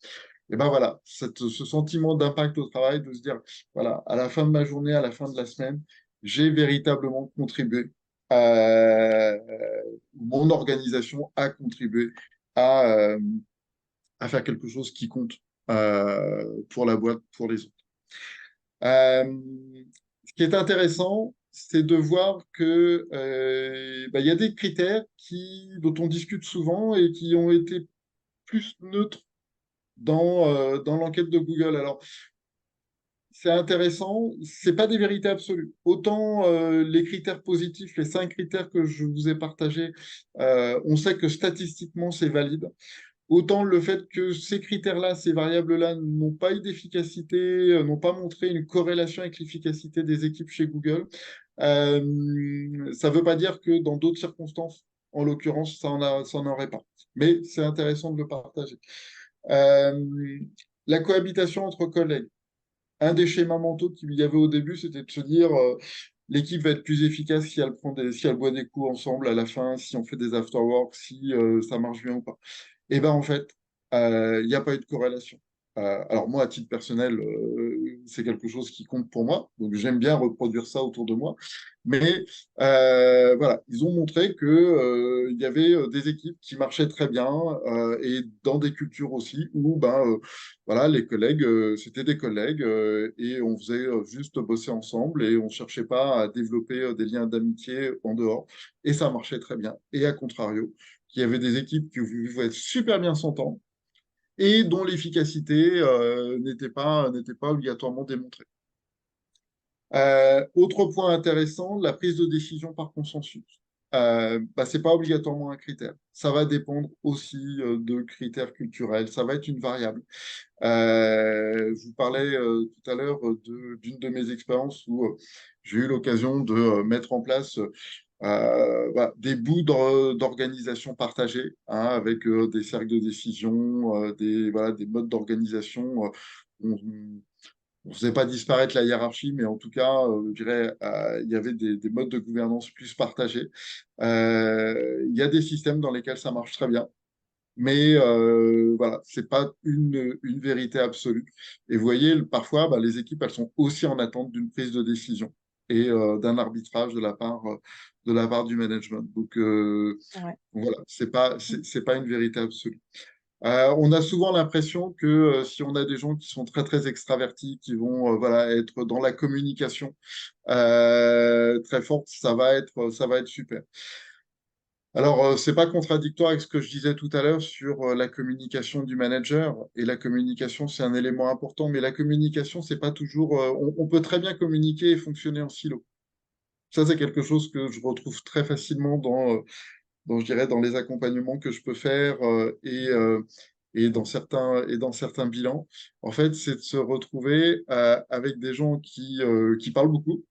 Et ben voilà, ce sentiment d'impact au travail, de se dire, voilà, à la fin de ma journée, à la fin de la semaine, j'ai véritablement contribué, mon organisation a contribué à, faire quelque chose qui compte pour la boîte, pour les autres. Euh, Ce qui est intéressant, c'est de voir que bah, il y a des critères dont on discute souvent et qui ont été plus neutres dans l'enquête de Google. Alors, c'est intéressant, c'est pas des vérités absolues. Autant les critères positifs, les 5 critères que je vous ai partagés, on sait que statistiquement c'est valide. Autant le fait que ces critères-là, ces variables-là n'ont pas eu d'efficacité, n'ont pas montré une corrélation avec l'efficacité des équipes chez Google, ça ne veut pas dire que dans d'autres circonstances, en l'occurrence, ça n'en aurait pas. Mais c'est intéressant de le partager. Euh, la cohabitation entre collègues. Un des schémas mentaux qu'il y avait au début, c'était de se dire l'équipe va être plus efficace si elle boit des coups ensemble à la fin, si on fait des afterworks, si ça marche bien ou pas. Et ben en fait, il n'y a pas eu de corrélation. Alors moi, à titre personnel, c'est quelque chose qui compte pour moi, donc j'aime bien reproduire ça autour de moi. Mais voilà, ils ont montré que il y avait des équipes qui marchaient très bien et dans des cultures aussi où ben voilà, les collègues, c'était des collègues et on faisait juste bosser ensemble et on cherchait pas à développer des liens d'amitié en dehors et ça marchait très bien. Et à contrario, qu'il y avait des équipes qui pouvaient super bien s'entendre et dont l'efficacité n'était pas obligatoirement démontrée. Autre point intéressant, la prise de décision par consensus. Bah, ce n'est pas obligatoirement un critère. Ça va dépendre aussi de critères culturels. Ça va être une variable. Je vous parlais tout à l'heure d'une de mes expériences où j'ai eu l'occasion de mettre en place voilà, des bouts d'organisation partagés hein, avec des cercles de décision, voilà, des modes d'organisation. On, on ne faisait pas disparaître la hiérarchie, mais en tout cas, je dirais, il y avait des modes de gouvernance plus partagés. Il y a des systèmes dans lesquels ça marche très bien, mais voilà, c'est pas une vérité absolue. Et vous voyez, parfois, bah, les équipes, elles sont aussi en attente d'une prise de décision et d'un arbitrage de la part du management. Donc Ouais. voilà, c'est pas une vérité absolue. On a souvent l'impression que si on a des gens qui sont très très extravertis, qui vont voilà être dans la communication très forte, ça va être super. Alors c'est pas contradictoire avec ce que je disais tout à l'heure sur la communication du manager et la communication c'est un élément important, mais la communication c'est pas toujours. On peut très bien communiquer et fonctionner en silo. Ça c'est quelque chose que je retrouve très facilement je dirais, dans les accompagnements que je peux faire et dans certains bilans, en fait, c'est de se retrouver avec des gens qui parlent beaucoup,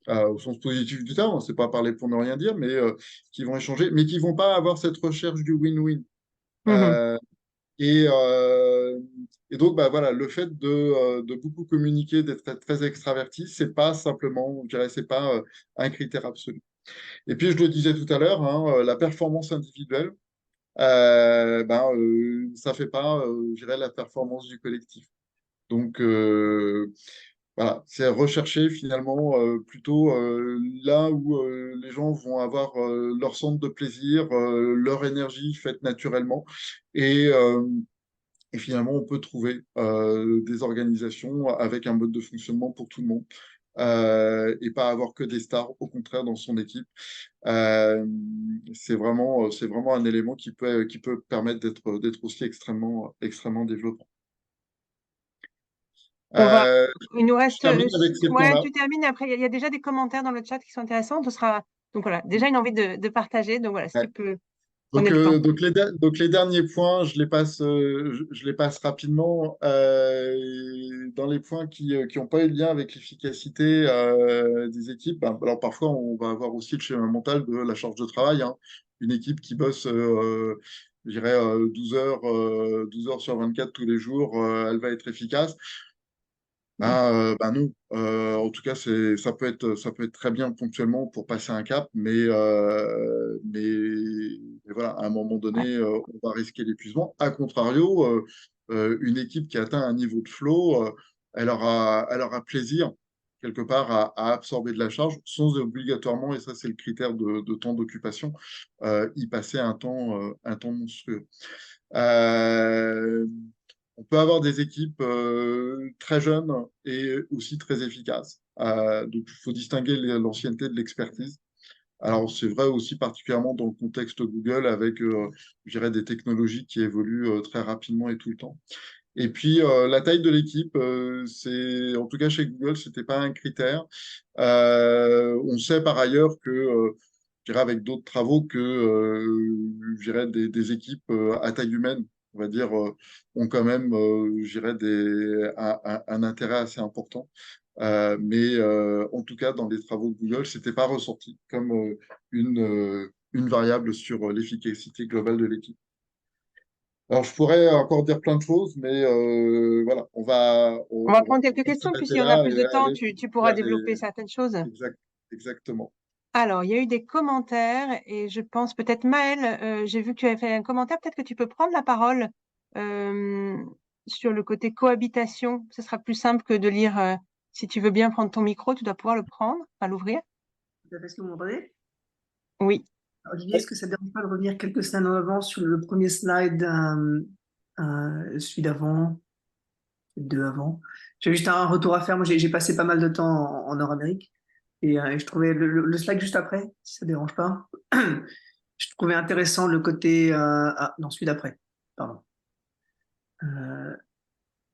au sens positif du terme, c'est pas parler pour ne rien dire, mais qui vont échanger, mais qui vont pas avoir cette recherche du win-win. Mhm. Euh, et, euh, et donc, bah, voilà, le fait de beaucoup communiquer, d'être très, très extraverti, c'est pas simplement, je dirais, c'est pas un critère absolu. Et puis, je le disais tout à l'heure, hein, la performance individuelle, ça fait pas, je dirais, la performance du collectif. Donc, voilà, c'est rechercher finalement plutôt là où les gens vont avoir leur centre de plaisir, leur énergie faite naturellement. Et, euh, et finalement, on peut trouver des organisations avec un mode de fonctionnement pour tout le monde. Et pas avoir que des stars, au contraire, dans son équipe. Euh, c'est vraiment un élément qui peut permettre d'être aussi extrêmement développant. On va, il nous Je reste, termine avec ces ouais, points-là. tu termines. Après, il y a déjà des commentaires dans le chat qui sont intéressants. Ce sera, donc voilà, déjà une envie de partager. Donc voilà, si Ouais. tu peux prenez le temps. Donc les derniers points, je les passe rapidement. Dans les points qui ont pas eu de lien avec l'efficacité des équipes, ben, alors parfois on va avoir aussi le schéma mental de la charge de travail. Hein. Une équipe qui bosse, je dirais, 12 heures sur 24 tous les jours, elle va être efficace. Ben non. En tout cas, ça peut être très bien ponctuellement pour passer un cap, mais voilà, à un moment Ouais. donné, on va risquer l'épuisement. A contrario, une équipe qui atteint un niveau de flow, elle aura plaisir quelque part à absorber de la charge sans obligatoirement, et ça c'est le critère de temps d'occupation, y passer un temps monstrueux. Euh, on peut avoir des équipes très jeunes et aussi très efficaces. Donc, il faut distinguer l'ancienneté de l'expertise. Alors, c'est vrai aussi particulièrement dans le contexte Google avec, je dirais, des technologies qui évoluent très rapidement et tout le temps. Et puis, la taille de l'équipe, en tout cas chez Google, c'était pas un critère. On sait par ailleurs que, je dirais avec d'autres travaux, que, je dirais des équipes à taille humaine, on va dire, ont quand même, je dirais, un intérêt assez important. Mais en tout cas, dans les travaux de Google, c'était pas ressorti comme une variable sur l'efficacité globale de l'équipe. Alors, je pourrais encore dire plein de choses, mais voilà, on va, On on, va on prendre quelques va questions, puis s'arrêter si on a là plus et de temps, aller tu pourras vers développer certaines choses. exact- exactement. Alors, il y a eu des commentaires et je pense peut-être Maëlle, j'ai vu que tu avais fait un commentaire, peut-être que tu peux prendre la parole euh, sur le côté cohabitation. Ce sera plus simple que de lire. Si tu veux bien prendre ton micro, tu dois pouvoir le prendre, enfin l'ouvrir. Est-ce que vous m'entendez? Oui. Olivier, est-ce que ça ne dérange pas de revenir quelques slides en avant sur le premier slide, celui d'avant, deux avant? J'ai juste un retour à faire. Moi, j'ai passé pas mal de temps en Nord-Amérique et je trouvais le slide juste après, si ça ne dérange pas. Je trouvais intéressant le côté. Ah, non, celui d'après. Pardon. Euh,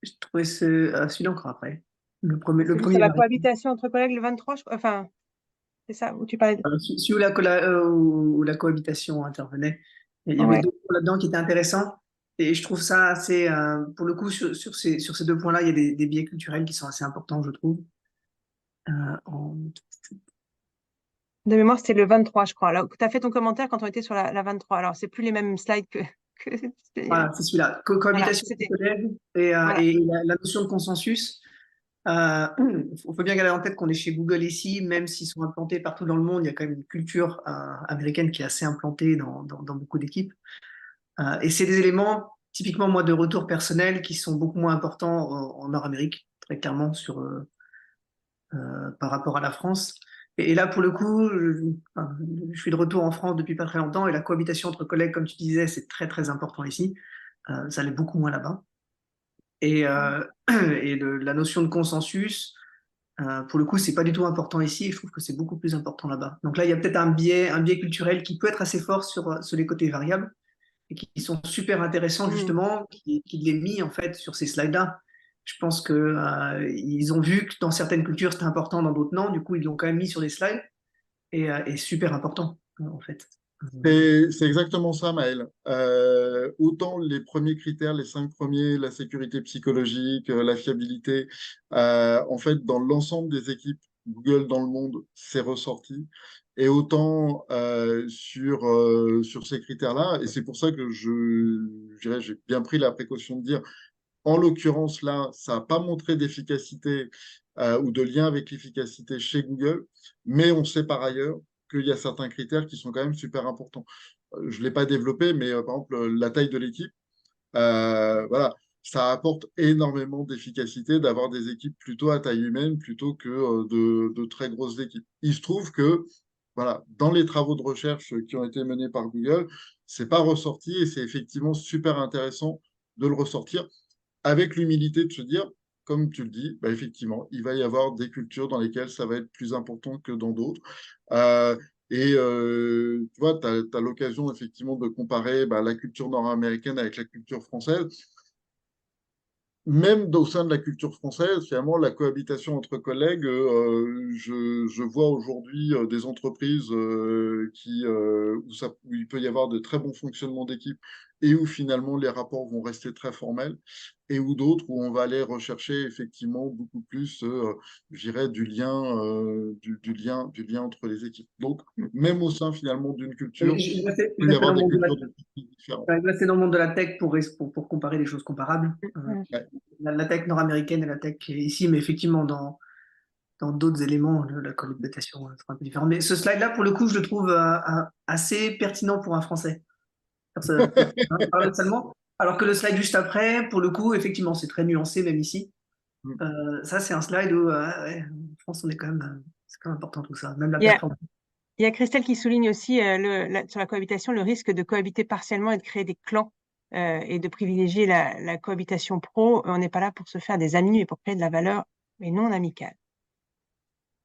je trouvais celui-là encore après. Le Celui sur premier. la cohabitation entre collègues, le 23, enfin, c'est ça, où tu parlais de... Celui où où la cohabitation intervenait. Il y avait Ouais. deux points là-dedans qui étaient intéressants. Et je trouve ça assez, pour le coup, sur ces deux points-là, il y a des biais culturels qui sont assez importants, je trouve. Euh, en- De mémoire, c'était le 23, je crois. Là, tu as fait ton commentaire quand on était sur la 23. Alors, c'est plus les mêmes slides que... Voilà, c'est celui-là. Voilà, Cohabitation de c'était... collègues Voilà. et la notion de consensus. Il faut bien garder en tête qu'on est chez Google ici, même s'ils sont implantés partout dans le monde, il y a quand même une culture américaine qui est assez implantée dans beaucoup d'équipes. Et c'est des éléments, typiquement, moi, de retour personnel qui sont beaucoup moins importants en Nord-Amérique, très clairement, par rapport à la France. Et là, pour le coup, enfin, je suis de retour en France depuis pas très longtemps et la cohabitation entre collègues, comme tu disais, c'est très, très important ici. Ça l'est beaucoup moins là-bas. Et, et la notion de consensus, pour le coup, c'est pas du tout important ici et je trouve que c'est beaucoup plus important là-bas. Donc là, il y a peut-être un biais culturel qui peut être assez fort sur les côtés variables et qui sont super intéressants Mm. justement, qui les mis en fait sur ces slides-là. Je pense que ils ont vu que dans certaines cultures c'était important, dans d'autres non. Du coup, ils l'ont quand même mis sur les slides et super important en fait. C'est exactement ça, Maël. Autant les premiers critères, les 5 premiers, la sécurité psychologique, la fiabilité, en fait, dans l'ensemble des équipes Google dans le monde, c'est ressorti. Et autant sur ces critères-là, et c'est pour ça que je dirais, j'ai bien pris la précaution de dire, en l'occurrence là, ça n'a pas montré d'efficacité ou de lien avec l'efficacité chez Google, mais on sait par ailleurs qu'il y a certains critères qui sont quand même super importants. Je ne l'ai pas développé, mais par exemple, la taille de l'équipe, voilà, ça apporte énormément d'efficacité d'avoir des équipes plutôt à taille humaine plutôt que de très grosses équipes. Il se trouve que, voilà, dans les travaux de recherche qui ont été menés par Google, c'est pas ressorti et c'est effectivement super intéressant de le ressortir avec l'humilité de se dire, comme tu le dis, bah, effectivement, il va y avoir des cultures dans lesquelles ça va être plus important que dans d'autres. Tu vois, tu as l'occasion effectivement de comparer bah, la culture nord-américaine avec la culture française. Même au sein de la culture française, finalement, la cohabitation entre collègues, je vois aujourd'hui des entreprises où il peut y avoir de très bons fonctionnements d'équipe et où finalement les rapports vont rester très formels, et où d'autres où on va aller rechercher effectivement beaucoup plus, je dirais, du lien entre les équipes. Donc, même au sein finalement d'une culture, il peut Je y restais avoir dans le des monde de cultures différentes. je restais dans le monde de la tech pour comparer des choses comparables. Mm. Ouais. la tech nord-américaine et la tech ici, mais effectivement, dans d'autres éléments, la cohabitation sera un peu différente. Mais ce slide-là, pour le coup, je le trouve assez pertinent pour un Français. Paradoxalement. Alors que le slide juste après, pour le coup, effectivement, c'est très nuancé, même ici. Ça, c'est un slide où, ouais, en France, on est quand même, c'est quand même important tout ça, même la Il y a, performance. il y a Christelle qui souligne aussi sur la cohabitation le risque de cohabiter partiellement et de créer des clans et de privilégier la cohabitation pro. On n'est pas là pour se faire des amis, mais pour créer de la valeur, mais non amicale.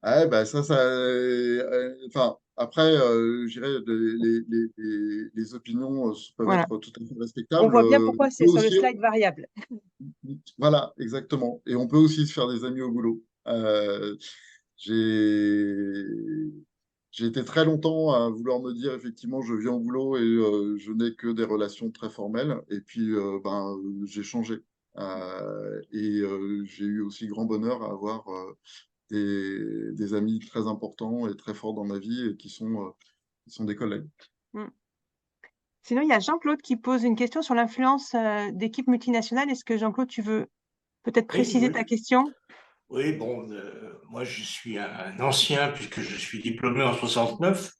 Ah, bah enfin, après, je dirais, les opinions peuvent Voilà. être tout à fait On respectables. voit bien pourquoi On c'est peut sur le aussi, slide variable. voilà, exactement. Et on peut aussi se faire des amis au boulot. J'ai, j'ai été très longtemps à vouloir me dire, effectivement, je viens au boulot et je n'ai que des relations très formelles. Et puis, j'ai changé. J'ai eu aussi grand bonheur à avoir des amis très importants et très forts dans ma vie et qui sont des collègues. Mm. Sinon, il y a Jean-Claude qui pose une question sur l'influence d'équipes multinationales. Est-ce que Jean-Claude, tu veux peut-être Oui, préciser oui. ta question? Oui, bon, moi je suis un ancien puisque je suis diplômé en 69,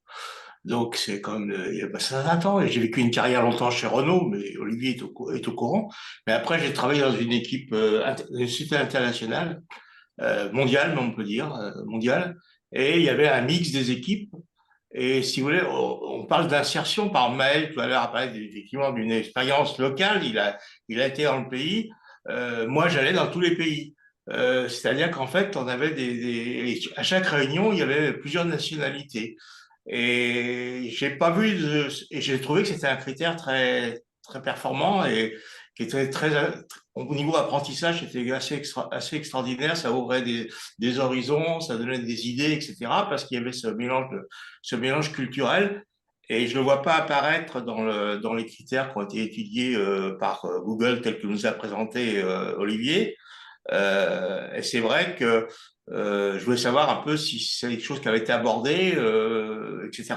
donc c'est comme il y a passé 20 ans et j'ai vécu une carrière longtemps chez Renault, mais Olivier est au courant. Mais après j'ai travaillé dans une équipe, une société internationale, mondiale, on peut dire, mondiale, et il y avait un mix des équipes. Et si vous voulez, on parle d'insertion par Maël tout à l'heure, a parlé effectivement d'une expérience locale, il a été dans le pays. Moi, j'allais dans tous les pays. C'est-à-dire qu'en fait, on avait à chaque réunion, il y avait plusieurs nationalités. Et j'ai pas vu et j'ai trouvé que c'était un critère très performant et qui était au niveau apprentissage, c'était assez extraordinaire. Ça ouvrait des horizons, ça donnait des idées, etc. Parce qu'il y avait ce mélange culturel. Et je ne le vois pas apparaître dans les critères qui ont été étudiés par Google, tel que nous a présenté Olivier. Et c'est vrai que je voulais savoir un peu si c'est quelque chose qui avait été abordé, etc.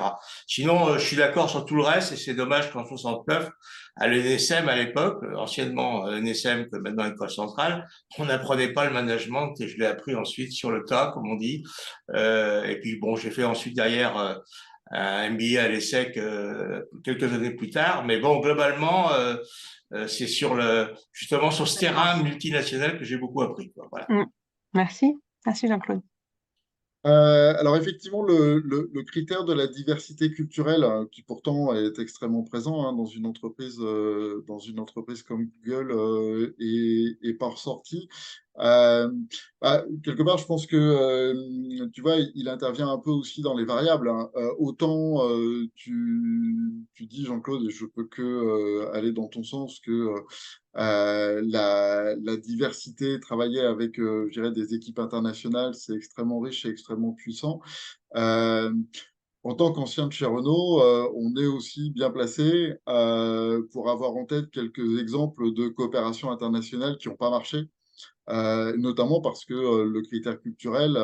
Sinon, je suis d'accord sur tout le reste et c'est dommage qu'en 69, à l'ENSM à l'époque, anciennement l'ENSM, que maintenant École Centrale, on n'apprenait pas le management et je l'ai appris ensuite sur le tas, comme on dit. Et puis bon, j'ai fait ensuite derrière un MBA à l'ESSEC quelques années plus tard. Mais bon, globalement, c'est justement sur ce terrain multinational que j'ai beaucoup appris, quoi. Voilà. Mm. Merci. Merci Jean-Claude. Alors effectivement, le critère de la diversité culturelle, qui pourtant est extrêmement présent dans une entreprise comme Google, est pas ressorti. Euh, Quelque part, je pense que tu vois, il intervient un peu aussi dans les variables, hein. Autant tu dis, Jean-Claude, et je peux que aller dans ton sens, que la diversité, travailler avec, je dirais, des équipes internationales, c'est extrêmement riche et extrêmement puissant. Euh, En tant qu'ancien de chez Renault, on est aussi bien placé pour avoir en tête quelques exemples de coopération internationale qui n'ont pas marché, notamment parce que le critère culturel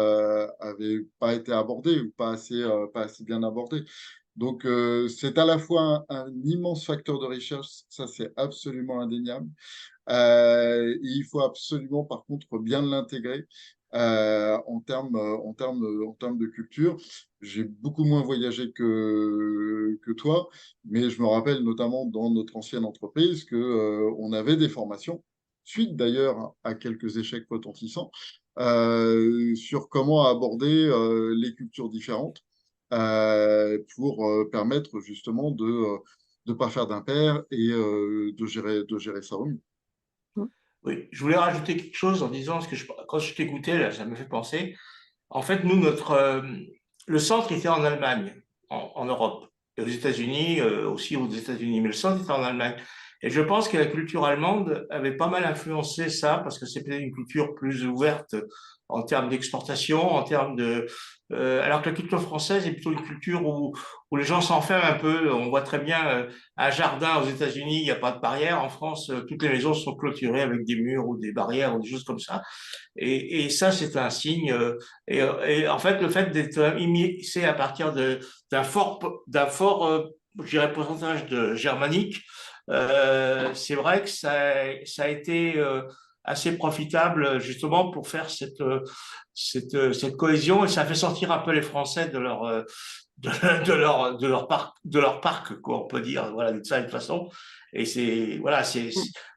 avait pas été abordé ou pas assez bien abordé. Donc, c'est à la fois un immense facteur de recherche, ça c'est absolument indéniable. Il faut absolument, par contre, bien l'intégrer en termes de culture. J'ai beaucoup moins voyagé que toi, mais je me rappelle notamment dans notre ancienne entreprise que, on avait des formations, suite d'ailleurs à quelques échecs retentissants, sur comment aborder les cultures différentes pour permettre justement de ne pas faire d'impair et de gérer ça au mieux. Oui, je voulais rajouter quelque chose en disant, parce que quand je t'écoutais, là, ça me fait penser. En fait, nous, le centre était en Allemagne, en Europe, et aux États-Unis, aussi aux États-Unis, mais le centre était en Allemagne. Et je pense que la culture allemande avait pas mal influencé ça, parce que c'était une culture plus ouverte en termes d'exportation, alors que la culture française est plutôt une culture où les gens s'enferment un peu. On voit très bien un jardin aux États-Unis, il n'y a pas de barrière. En France, toutes les maisons sont clôturées avec des murs ou des barrières ou des choses comme ça. Et ça, c'est un signe. Et en fait, le fait d'être immiscé à partir d'un fort, je dirais, pourcentage de germanique, c'est vrai que ça a été assez profitable justement pour faire cette cohésion, et ça fait sortir un peu les Français de de leur parc, quoi, on peut dire, voilà, d'une certaine façon. Et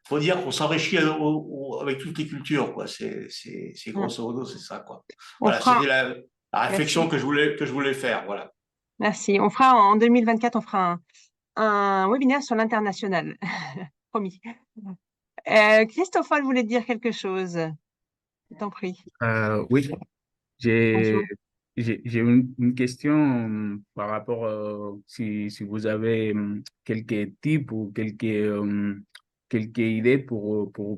faut dire qu'on s'enrichit avec toutes les cultures, quoi. Mm. Grosso modo, c'est ça, quoi. On Voilà, fera, c'était la réflexion merci, que je voulais faire, voilà. merci. On fera en 2024, on fera un webinaire sur l'international, promis. Christophe voulait dire quelque chose. Je t'en prie. Oui, j'ai Bonjour. j'ai une question par rapport si vous avez quelques tips ou quelques idées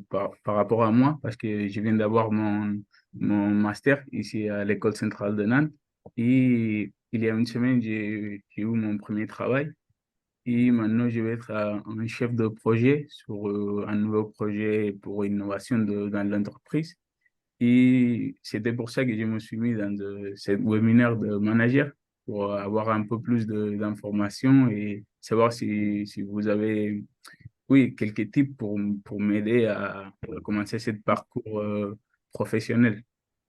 par rapport à moi, parce que je viens d'avoir mon master ici à l'École centrale de Nantes, et il y a une semaine, j'ai eu mon premier travail, et maintenant je vais être un chef de projet sur un nouveau projet pour innovation dans l'entreprise. Et c'était pour ça que je me suis mis dans ce webinaire de manager pour avoir un peu plus d'informations et savoir si vous avez, oui, quelques tips pour m'aider à commencer ce parcours professionnel.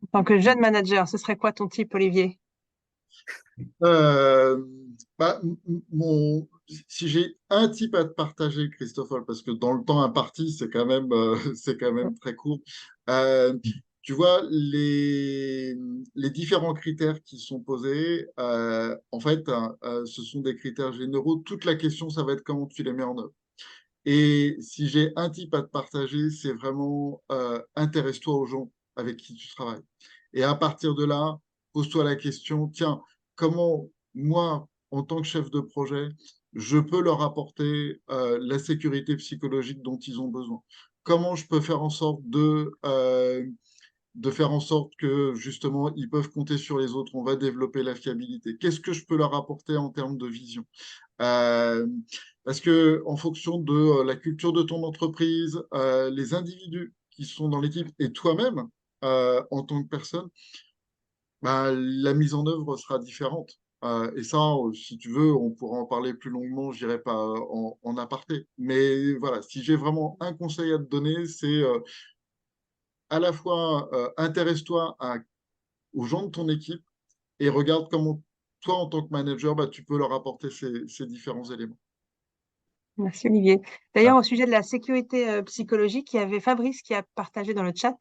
En tant que jeune manager, ce serait quoi ton type, Olivier? Euh, bah, si j'ai un type à te partager, Christophe, parce que dans le temps imparti, c'est quand même, c'est quand même très court. Euh, Tu vois, les différents critères qui sont posés, en fait, ce sont des critères généraux. Toute la question, ça va être comment tu les mets en œuvre. Et si j'ai un type à te partager, c'est vraiment intéresse-toi aux gens avec qui tu travailles. Et à partir de là, pose-toi la question, tiens, comment moi, en tant que chef de projet, je peux leur apporter la sécurité psychologique dont ils ont besoin? Comment je peux faire en sorte de faire en sorte que justement ils peuvent compter sur les autres? On va développer la fiabilité. Qu'est-ce que je peux leur apporter en termes de vision? Euh, Parce que en fonction de la culture de ton entreprise, les individus qui sont dans l'équipe et toi-même en tant que personne, bah, la mise en œuvre sera différente. Et ça, si tu veux, on pourra en parler plus longuement, je dirais pas en aparté. Mais voilà, si j'ai vraiment un conseil à te donner, c'est à la fois intéresse-toi aux gens de ton équipe et regarde comment toi, en tant que manager, bah, tu peux leur apporter ces différents éléments. Merci, Olivier. D'ailleurs, au sujet de la sécurité psychologique, il y avait Fabrice qui a partagé dans le chat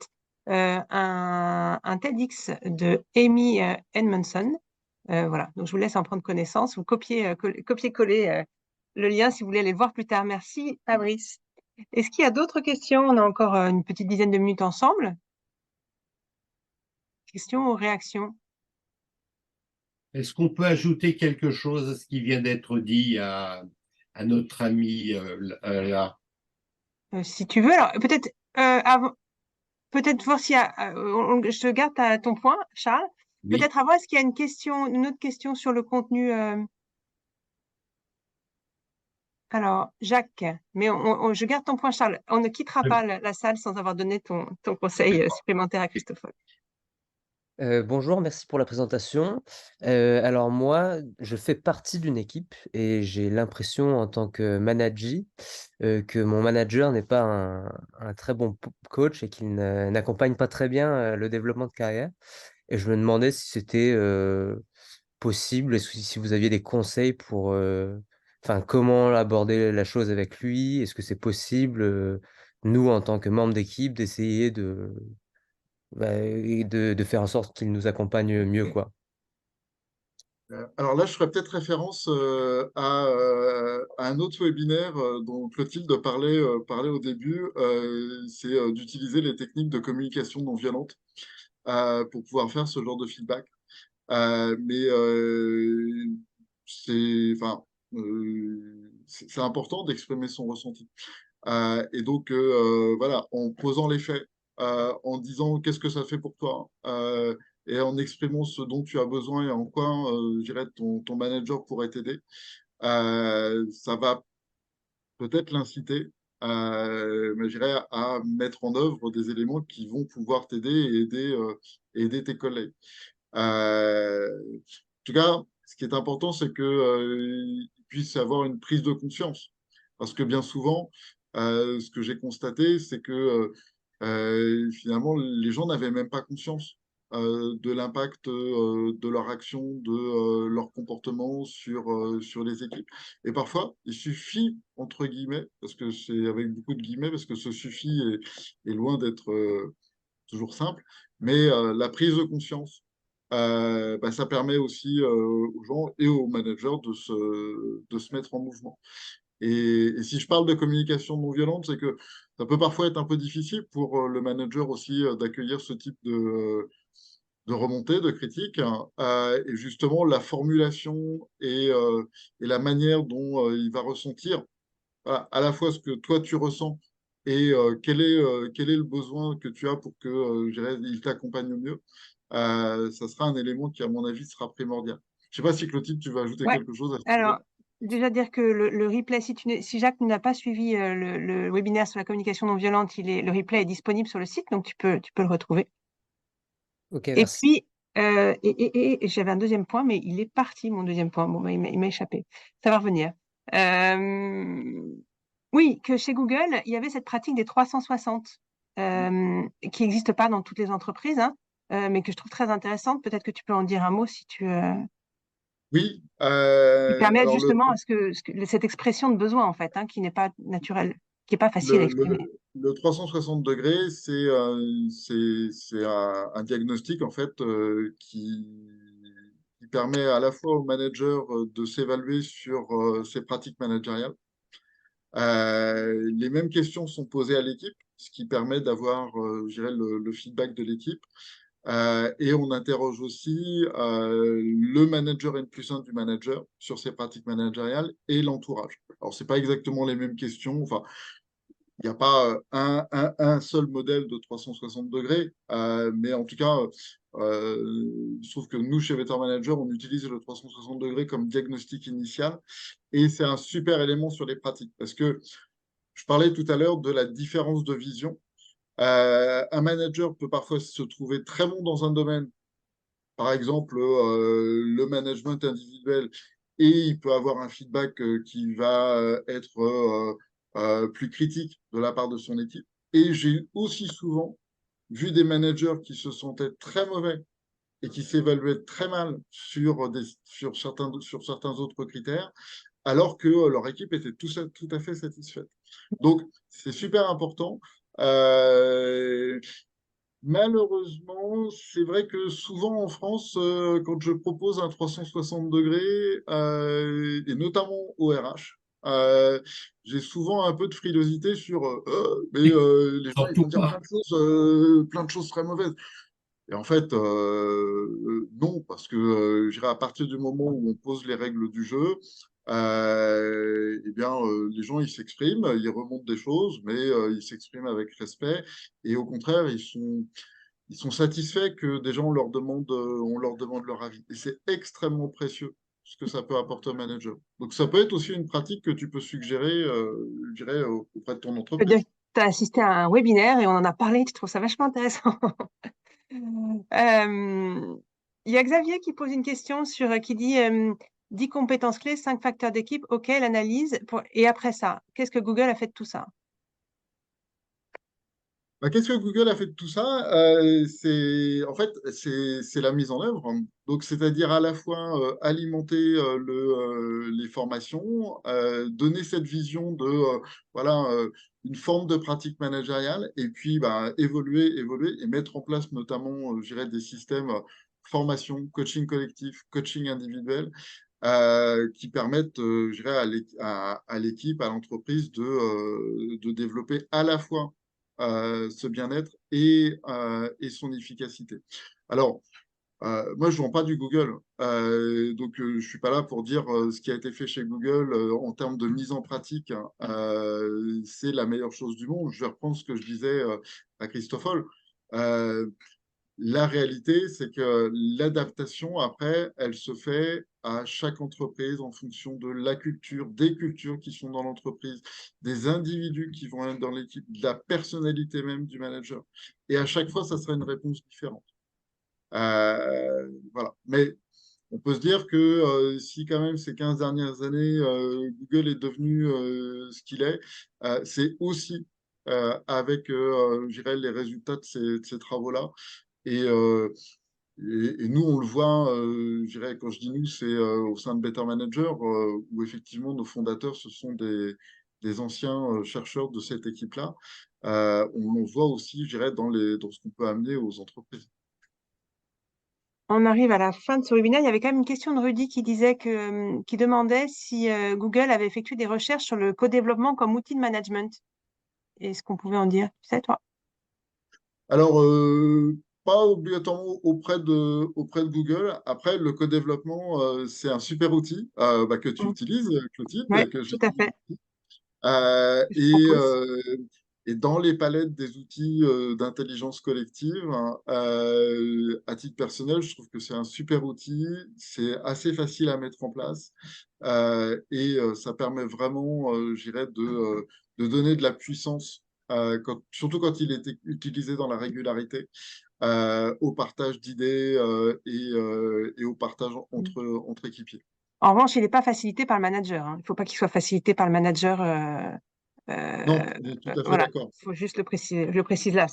un TEDx de Amy Edmondson. Voilà, donc je vous laisse en prendre connaissance. Vous copiez-coller le lien si vous voulez aller le voir plus tard. Merci, Fabrice. Est-ce qu'il y a d'autres questions? On a encore une petite dizaine de minutes ensemble. Questions ou réactions? Est-ce qu'on peut ajouter quelque chose à ce qui vient d'être dit à notre ami là? Si tu veux, alors peut-être peut-être voir s'il y a. Je te garde ton point, Charles. Oui. Peut-être avant, est-ce qu'il y a une autre question sur le contenu Alors, Jacques, mais je garde ton point, Charles. On ne quittera pas la salle sans avoir donné ton conseil supplémentaire à Christophe. Bonjour, merci pour la présentation. Alors moi, je fais partie d'une équipe et j'ai l'impression en tant que manager, que mon manager n'est pas un très bon coach et qu'il n'accompagne pas très bien, le développement de carrière, et je me demandais si c'était, possible et si vous aviez des conseils pour, enfin, comment aborder la chose avec lui? Est-ce que c'est possible, nous, en tant que membres d'équipe, d'essayer et de faire en sorte qu'il nous accompagne mieux, quoi. Alors là, je ferais peut-être référence à un autre webinaire dont Clotilde parlait au début. C'est d'utiliser les techniques de communication non violente pour pouvoir faire ce genre de feedback. Mais enfin, c'est important d'exprimer son ressenti. Et donc, voilà, en posant les faits, en disant qu'est-ce que ça fait pour toi, et en exprimant ce dont tu as besoin et en quoi, je dirais, ton manager pourrait t'aider, ça va peut-être l'inciter, mais je dirais, à mettre en œuvre des éléments qui vont pouvoir t'aider et aider tes collègues. En tout cas, ce qui est important, c'est que, il puisse y avoir une prise de conscience. Parce que bien souvent, ce que j'ai constaté, c'est que Finalement, les gens n'avaient même pas conscience de l'impact de leur action, de leur comportement sur les équipes. Et parfois, il suffit, entre guillemets, parce que c'est avec beaucoup de guillemets, parce que ce suffit est loin d'être toujours simple, mais la prise de conscience, bah, ça permet aussi aux gens et aux managers de se mettre en mouvement. Et si je parle de communication non violente, c'est que ça peut parfois être un peu difficile pour le manager aussi d'accueillir ce type de remontée, de critique, hein. Et justement, la formulation et la manière dont il va ressentir voilà, à la fois ce que toi tu ressens et quel est le besoin que tu as pour que je dirais, il t'accompagne au mieux, ça sera un élément qui, à mon avis, sera primordial. Je ne sais pas si Clotilde, tu veux ajouter Ouais. quelque chose à ce sujet. Alors, déjà dire que le replay, si Jacques n'a pas suivi le webinaire sur la communication non violente, le replay est disponible sur le site, donc tu peux le retrouver. Ok, Et merci. puis, et j'avais un deuxième point, mais il est parti, mon deuxième point. Bon, bah, il m'a échappé. Ça va revenir. Oui, que chez Google, il y avait cette pratique des 360 qui n'existe pas dans toutes les entreprises, hein, mais que je trouve très intéressante. Peut-être que tu peux en dire un mot si Oui, qui permettent alors justement à cette expression de besoin, en fait, hein, qui n'est pas naturelle, qui n'est pas facile à le, exprimer. le, le 360 degrés, c'est un diagnostic en fait qui permet à la fois au manager de s'évaluer sur ses pratiques managériales. Les mêmes questions sont posées à l'équipe, ce qui permet d'avoir, je dirais, le feedback de l'équipe. Et on interroge aussi le manager N+1 du manager sur ses pratiques managériales et l'entourage. Alors, c'est pas exactement les mêmes questions. Enfin, il n'y a pas un seul modèle de 360 degrés, mais en tout cas, je trouve que nous, chez Better Manager, on utilise le 360 degrés comme diagnostic initial et c'est un super élément sur les pratiques parce que je parlais tout à l'heure de la différence de vision. Un manager peut parfois se trouver très bon dans un domaine, par exemple le management individuel, et il peut avoir un feedback qui va être plus critique de la part de son équipe. Et j'ai aussi souvent vu des managers qui se sentaient très mauvais et qui s'évaluaient très mal sur certains autres critères, alors que leur équipe était tout à fait satisfaite. Donc, c'est super important. Euh, Malheureusement, c'est vrai que souvent en France, quand je propose un 360 degrés, et notamment au RH, j'ai souvent un peu de frilosité sur les gens ils vont Surtout dire pas. plein de choses très mauvaises. Et en fait, non, parce que je dirais à partir du moment où on pose les règles du jeu, eh bien, les gens ils s'expriment, ils remontent des choses, mais ils s'expriment avec respect. Et au contraire, ils sont satisfaits que des gens on leur demande leur avis. Et c'est extrêmement précieux ce que ça peut apporter au manager. Donc, ça peut être aussi une pratique que tu peux suggérer, je dirais, auprès de ton C'est-à-dire entreprise. que tu as assisté à un webinaire et on en a parlé, tu trouves ça vachement intéressant. Euh, Il y a Xavier qui pose une question qui dit 10 compétences clés, 5 facteurs d'équipe, OK, l'analyse. Et après ça, qu'est-ce que Google a fait de tout ça? Bah, qu'est-ce que Google a fait de tout ça? En fait, c'est la mise en œuvre. Donc, c'est-à-dire à la fois alimenter les formations, donner cette vision de voilà une forme de pratique managériale, et puis bah, évoluer et mettre en place notamment, je dirais, des systèmes formation, coaching collectif, coaching individuel, qui permettent, je dirais, à l'équipe, à l'entreprise de développer à la fois ce bien-être et son efficacité. Alors, moi, je ne vends pas du Google, donc je ne suis pas là pour dire ce qui a été fait chez Google en termes de mise en pratique, hein, c'est la meilleure chose du monde. Je vais reprendre ce que je disais à Christophol. Euh, la réalité, c'est que l'adaptation, après, elle se fait à chaque entreprise en fonction de la culture, des cultures qui sont dans l'entreprise, des individus qui vont être dans l'équipe, de la personnalité même du manager. Et à chaque fois, ça sera une réponse différente. Voilà. Mais on peut se dire que si quand même ces 15 dernières années, Google est devenu ce qu'il est, c'est aussi avec, je dirais, les résultats de ces travaux-là. Et, euh, et nous, on le voit, je dirais, quand je dis nous, c'est au sein de Better Manager, où effectivement nos fondateurs, ce sont des anciens chercheurs de cette équipe-là. On le voit aussi, je dirais, dans ce qu'on peut amener aux entreprises. On arrive à la fin de ce webinaire. Il y avait quand même une question de Rudy qui disait qui demandait si Google avait effectué des recherches sur le co-développement comme outil de management. Et ce qu'on pouvait en dire, tu sais, toi? Alors, pas obligatoirement auprès de Google. Après, le co-développement, c'est un super outil bah, que tu Mm. utilises, Clotilde, Ouais, que tout à j'utilise. fait. Euh, Je et, propose. euh, et dans les palettes des outils d'intelligence collective, hein, à titre personnel, je trouve que c'est un super outil. C'est assez facile à mettre en place ça permet vraiment, je dirais, de donner de la puissance, surtout quand il est utilisé dans la régularité, au partage d'idées et au partage entre équipiers. En revanche, il n'est pas facilité par le manager, hein. Il ne faut pas qu'il soit facilité par le manager. Non, on est tout à fait Voilà, d'accord. il faut juste le préciser. Je le précise là.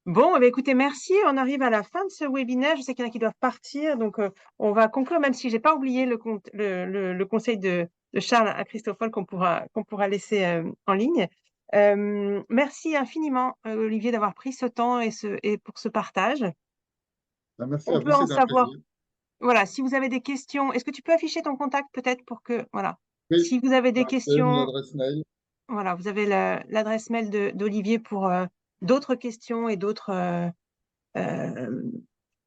Bon, eh bien, écoutez, merci. On arrive à la fin de ce webinaire. Je sais qu'il y en a qui doivent partir, donc on va conclure, même si j'ai pas oublié le conseil de Charles à Christoffel qu'on pourra laisser en ligne. Merci infiniment, Olivier, d'avoir pris ce temps et pour ce partage. Ben, merci On à vous, peut en c'est un savoir, plaisir. voilà, si vous avez des questions, est-ce que tu peux afficher ton contact peut-être pour que, voilà, Oui, si vous avez je des donne questions, l'adresse mail. voilà, vous avez l'adresse mail d'Olivier pour d'autres questions et d'autres euh,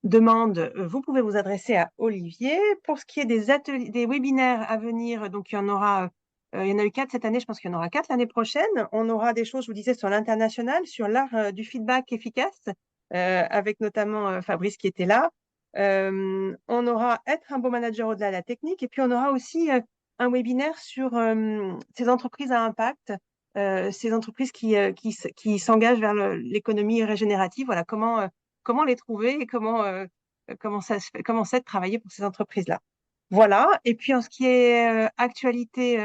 demandes. Vous pouvez vous adresser à Olivier. Pour ce qui est des ateliers, des webinaires à venir, donc il y en a eu 4 cette année, je pense qu'il y en aura 4 l'année prochaine. On aura des choses, je vous disais, sur l'international, sur l'art du feedback efficace, avec notamment Fabrice qui était là. On aura être un bon manager au-delà de la technique, et puis on aura aussi un webinaire sur ces entreprises à impact, ces entreprises qui s'engagent vers l'économie régénérative. Voilà, comment les trouver et comment c'est de travailler pour ces entreprises-là. Voilà. Et puis en ce qui est actualité,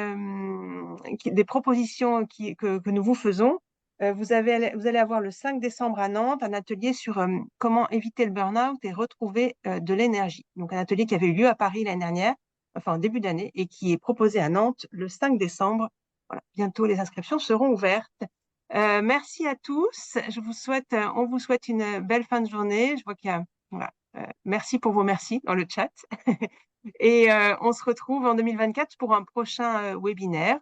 des propositions que nous vous faisons, vous allez avoir le 5 décembre à Nantes un atelier sur comment éviter le burn-out et retrouver de l'énergie. Donc un atelier qui avait eu lieu à Paris l'année dernière, enfin en début d'année, et qui est proposé à Nantes le 5 décembre. Voilà. Bientôt les inscriptions seront ouvertes. Merci à tous. On vous souhaite une belle fin de journée. Je vois qu'il y a, voilà. Merci pour vos merci dans le chat. Et on se retrouve en 2024 pour un prochain webinaire.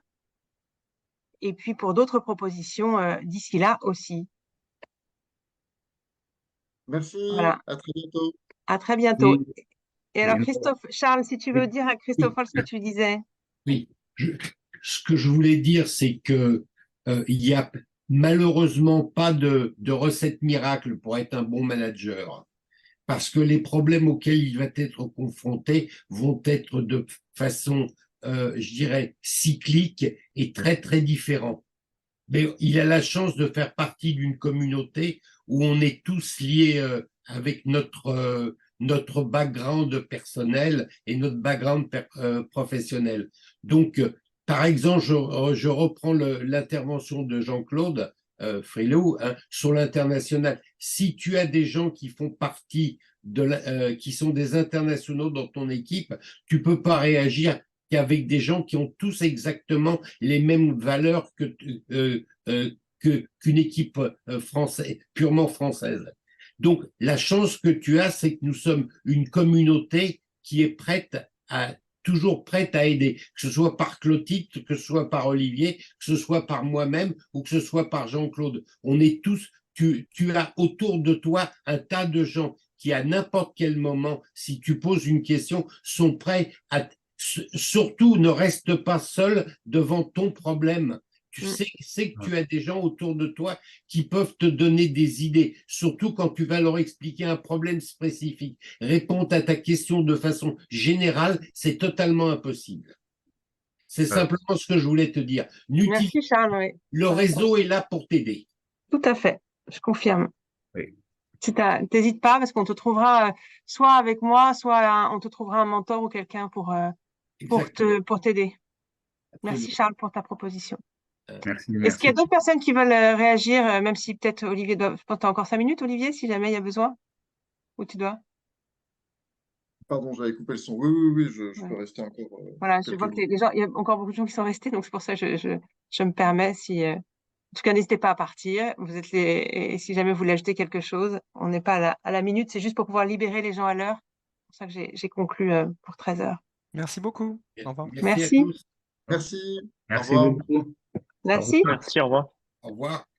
Et puis pour d'autres propositions d'ici là aussi. Merci, Voilà. à très bientôt. À très bientôt. Oui, Et alors, bien. Charles, si tu veux dire à Oui, Christophe ce que tu disais. oui. Ce que je voulais dire, c'est que il y a malheureusement pas de recette miracle pour être un bon manager, parce que les problèmes auxquels il va être confronté vont être de façon, je dirais, cyclique et très, très différents. Mais il a la chance de faire partie d'une communauté où on est tous liés avec notre background personnel et notre background professionnel. Donc, par exemple, je reprends l'intervention de Jean-Claude Frilot hein, sur l'international. Si tu as des gens qui font partie qui sont des internationaux dans ton équipe, tu peux pas réagir qu'avec des gens qui ont tous exactement les mêmes valeurs qu'une équipe française, purement française. Donc, la chance que tu as, c'est que nous sommes une communauté qui est toujours prête à aider, que ce soit par Clotilde, que ce soit par Olivier, que ce soit par moi-même ou que ce soit par Jean-Claude. On est tous, tu as autour de toi un tas de gens qui, à n'importe quel moment, si tu poses une question, sont prêts à surtout ne reste pas seul devant ton problème. Tu sais que tu as des gens autour de toi qui peuvent te donner des idées, surtout quand tu vas leur expliquer un problème spécifique. Répondre à ta question de façon générale, c'est totalement impossible. C'est simplement ce que je voulais te dire. Merci, Charles. Oui. Le réseau est là pour t'aider. Tout à fait. Je confirme. Oui. T'hésites pas parce qu'on te trouvera soit avec moi, soit on te trouvera un mentor ou quelqu'un pour t'aider. Merci, Charles, pour ta proposition. Merci, Est-ce qu'il y a merci. d'autres personnes qui veulent réagir, même si peut-être Olivier doit... Je pense que tu as encore 5 minutes, Olivier, si jamais il y a besoin. Ou tu dois? Pardon, j'avais coupé le son. Oui, oui, oui, je peux Ouais. rester encore Voilà, je quelques vois que minutes. les gens, il y a encore beaucoup de gens qui sont restés, donc c'est pour ça que je me permets. Si, en tout cas, n'hésitez pas à partir. Vous êtes et si jamais vous voulez ajouter quelque chose, on n'est pas à la minute, c'est juste pour pouvoir libérer les gens à l'heure. C'est pour ça que j'ai conclu pour 13 heures. Merci beaucoup. Au revoir. Merci à Merci. tous. Merci, au Merci revoir. beaucoup. Au Merci. revoir. Merci, au revoir. Au revoir.